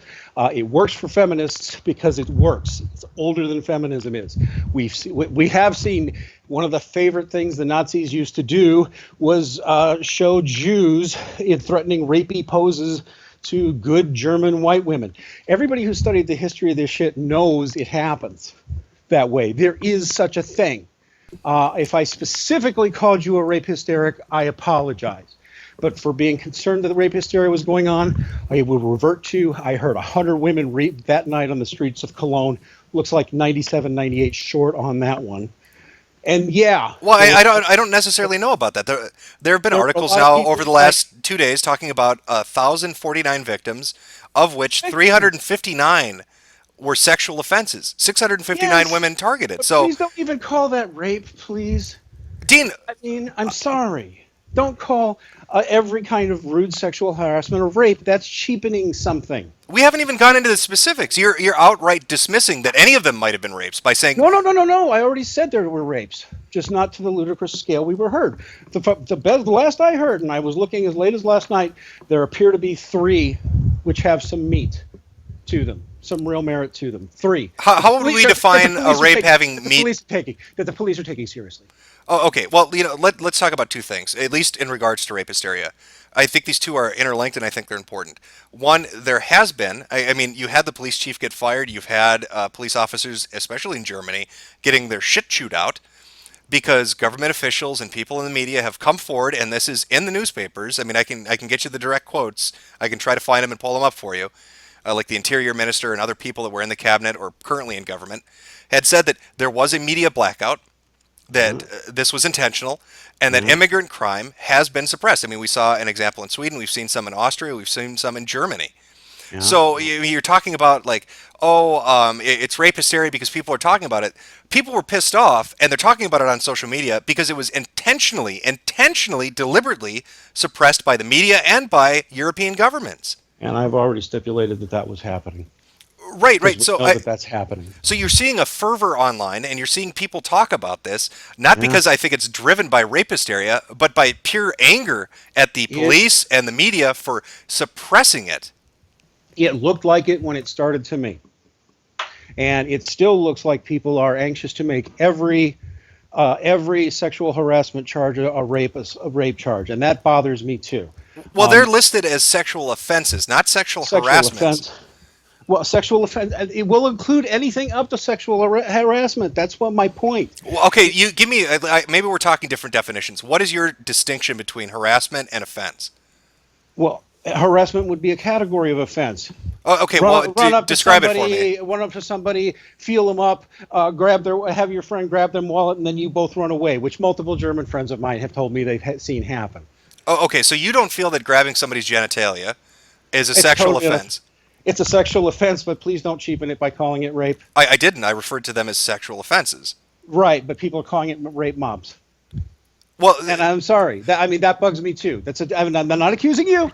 It works for feminists because it works. It's older than feminism is. We have seen one of the favorite things the Nazis used to do was show Jews in threatening rapey poses to good German white women. Everybody who studied the history of this shit knows it happens that way. There is such a thing. If I specifically called you a rape hysteric, I apologize. But for being concerned that the rape hysteria was going on, I will revert to, I heard 100 women raped that night on the streets of Cologne. Looks like 97, 98 short on that one. And yeah. Well, I don't necessarily know about that. There have been articles now over the last 2 days talking about 1,049 victims, of which 359 were sexual offenses. 659 women targeted. But So please don't even call that rape, please. Dean, I mean, I'm sorry. Don't call every kind of rude sexual harassment or rape. That's cheapening something. we haven't even gone into the specifics. You're outright dismissing that any of them might have been rapes by saying No. I already said there were rapes, just not to the ludicrous scale we were heard. The last I heard, and I was looking as late as last night, there appear to be 3 which have some meat to them, some real merit to them. 3. How would we define a rape having meat? That the police are taking seriously. Oh, okay. Well, let's talk about 2 things, at least in regards to rape hysteria. I think these 2 are interlinked, and I think they're important. One, there has been, I mean, you had the police chief get fired. You've had police officers, especially in Germany, getting their shit chewed out because government officials and people in the media have come forward, and this is in the newspapers. I mean, I can get you the direct quotes. I can try to find them and pull them up for you. Like the interior minister and other people that were in the cabinet or currently in government had said that there was a media blackout, that this was intentional, and that immigrant crime has been suppressed. I mean, we saw an example in Sweden, we've seen some in Austria, we've seen some in Germany. Yeah. So you're talking about like, it's rape hysteria because people are talking about it. People were pissed off, and they're talking about it on social media because it was intentionally, deliberately suppressed by the media and by European governments. And I've already stipulated that was happening. Right. So that's happening. So you're seeing a fervor online, and you're seeing people talk about this, not because I think it's driven by rape hysteria, but by pure anger at the police and the media for suppressing it. It looked like it when it started to me. And it still looks like people are anxious to make every sexual harassment charge a rape charge, and that bothers me too. Well, they're listed as sexual offenses, not sexual harassment. Well, sexual offense, it will include anything up to sexual harassment. That's what my point. Well, okay, you give me, maybe we're talking different definitions. What is your distinction between harassment and offense? Well, harassment would be a category of offense. Oh, okay, describe it for me. Run up to somebody, feel them up, have your friend grab their wallet, and then you both run away, which multiple German friends of mine have told me they've seen happen. Oh, okay, so you don't feel that grabbing somebody's genitalia is a sexual offense? It's a sexual offense, but please don't cheapen it by calling it rape. I didn't. I referred to them as sexual offenses. Right, but people are calling it rape mobs. Well, and I'm sorry. That bugs me too. I'm not accusing you.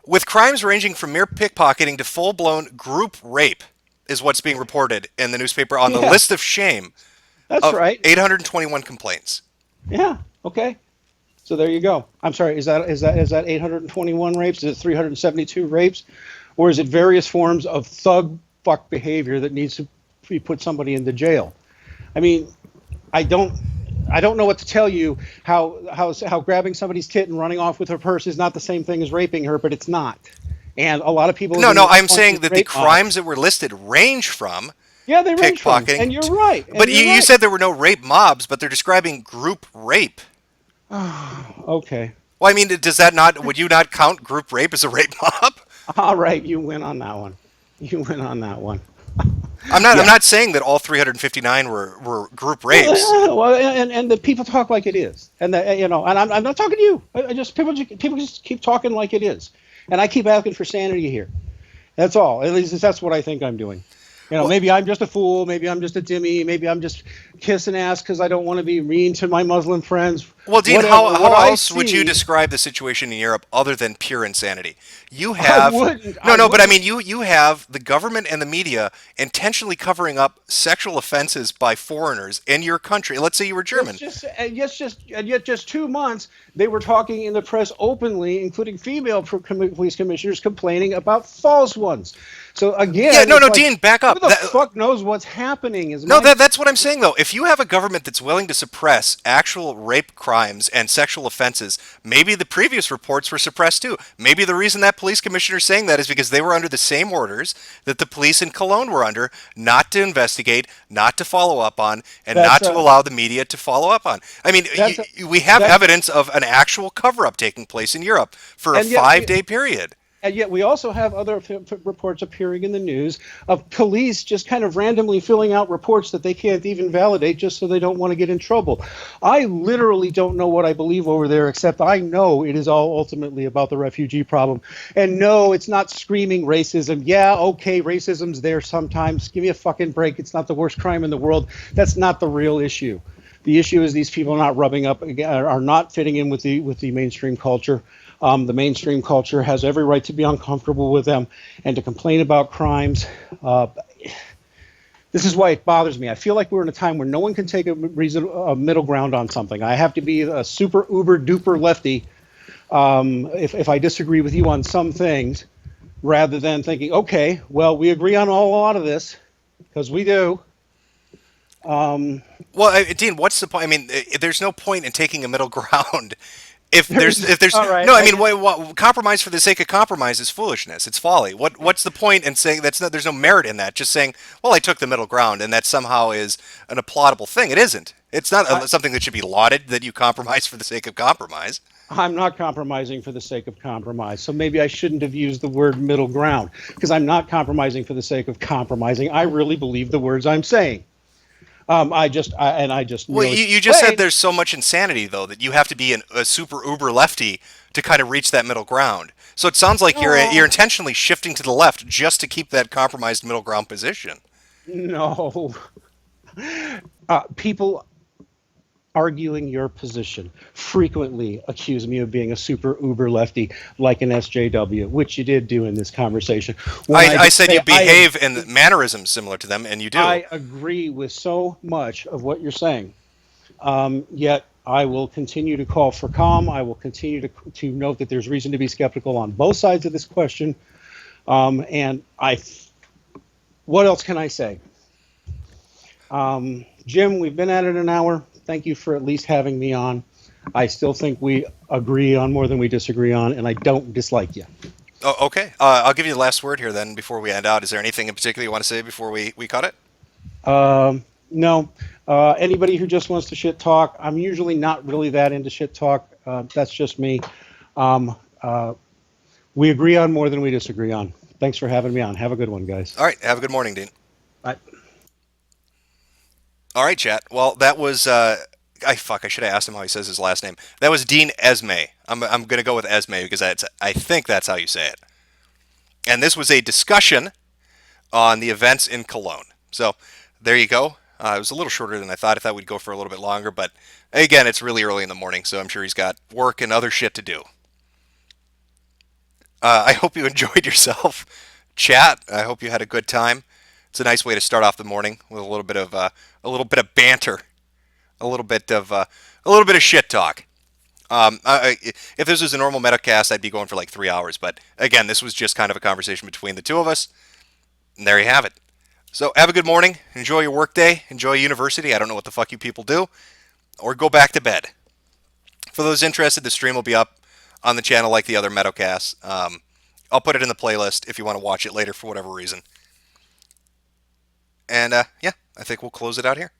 With crimes ranging from mere pickpocketing to full-blown group rape is what's being reported in the newspaper on the list of shame. That's right. 821 complaints. Yeah. Okay. So there you go. I'm sorry. Is that 821 rapes? Is it 372 rapes? Or is it various forms of thug fuck behavior that needs to put somebody into jail? I mean, I don't know what to tell you. How grabbing somebody's tit and running off with her purse is not the same thing as raping her, but it's not. And a lot of people. No. I'm saying that the crimes that were listed range from Yeah, they range from, pickpocketing. and you're right. And But you're you right. said there were no rape mobs, but they're describing group rape. Okay. Well, I mean, does that not? Would you not count group rape as a rape mob? All right, you win on that one. You win on that one. I'm not. Yeah. I'm not saying that all 359 were group rapes. Well, and the people talk like it is, and and I'm not talking to you. I just people just keep talking like it is, and I keep asking for sanity here. That's all. At least that's what I think I'm doing. Maybe I'm just a fool. Maybe I'm just a dimmy. Maybe I'm just kissing ass because I don't want to be mean to my Muslim friends. Well, Dean, Whatever. how What I else would you see- describe the situation in Europe other than pure insanity? You I have wouldn't. no, but I wouldn't. mean, you have the government and the media intentionally covering up sexual offenses by foreigners in your country. Let's say you were German. And yet just 2 months they were talking in the press openly, including female police commissioners complaining about false ones. So again, Yeah, no, it's like, Dean, back up. Who the fuck knows what's happening? No, that's what I'm saying, though. If you have a government that's willing to suppress actual rape crimes and sexual offenses, maybe the previous reports were suppressed too. Maybe the reason that police commissioner is saying that is because they were under the same orders that the police in Cologne were under, not to investigate, not to follow up on, and not to allow the media to follow up on. I mean, we have evidence of an actual cover-up taking place in Europe for a 5-day period. And yet we also have other reports appearing in the news of police just kind of randomly filling out reports that they can't even validate just so they don't want to get in trouble. I literally don't know what I believe over there, except I know it is all ultimately about the refugee problem. And no, it's not screaming racism. Yeah, okay, racism's there sometimes. Give me a fucking break. It's not the worst crime in the world. That's not the real issue. The issue is these people are not fitting in with the mainstream culture. The mainstream culture has every right to be uncomfortable with them and to complain about crimes. This is why it bothers me. I feel like we're in a time where no one can take a middle ground on something. I have to be a super uber duper lefty if I disagree with you on some things, rather than thinking, okay, well, we agree on a lot of this, because we do. Well, Dean, what's the point? I mean, there's no point in taking a middle ground. If there's all right, no, I mean, what, compromise for the sake of compromise is foolishness. It's folly. What's the point in saying there's no merit in that? Just saying, well, I took the middle ground, and that somehow is an applaudable thing. It isn't. It's not something that should be lauded that you compromise for the sake of compromise. I'm not compromising for the sake of compromise. So maybe I shouldn't have used the word middle ground, because I'm not compromising for the sake of compromising. I really believe the words I'm saying. I just. Well, you just said there's so much insanity, though, that you have to be a super uber lefty to kind of reach that middle ground. So it sounds like you're intentionally shifting to the left just to keep that compromised middle ground position. No. People arguing your position frequently accuse me of being a super uber lefty, like an SJW, which you did do in this conversation. I said you behave in mannerisms similar to them, and you do. I agree with so much of what you're saying. Yet I will continue to call for calm. I will continue to note that there's reason to be skeptical on both sides of this question. What else can I say? Jim, we've been at it an hour. Thank you for at least having me on. I still think we agree on more than we disagree on, and I don't dislike you. Oh, okay. I'll give you the last word here then before we end out. Is there anything in particular you want to say before we cut it? No. Anybody who just wants to shit talk, I'm usually not really that into shit talk. That's just me. We agree on more than we disagree on. Thanks for having me on. Have a good one, guys. All right. Have a good morning, Dean. Bye. All right, chat. Well, that was I should have asked him how he says his last name. That was Dean Esmay. I'm going to go with Esmay because I think that's how you say it. And this was a discussion on the events in Cologne. So there you go. It was a little shorter than I thought. I thought we'd go for a little bit longer, but again, it's really early in the morning, so I'm sure he's got work and other shit to do. I hope you enjoyed yourself, chat. I hope you had a good time. It's a nice way to start off the morning with a little bit of banter, a little bit of shit talk. If this was a normal Metocast, I'd be going for like 3 hours. But again, this was just kind of a conversation between the two of us, and there you have it. So have a good morning. Enjoy your workday. Enjoy university. I don't know what the fuck you people do, or go back to bed. For those interested, the stream will be up on the channel like the other Metocasts. I'll put it in the playlist if you want to watch it later for whatever reason. And yeah, I think we'll close it out here.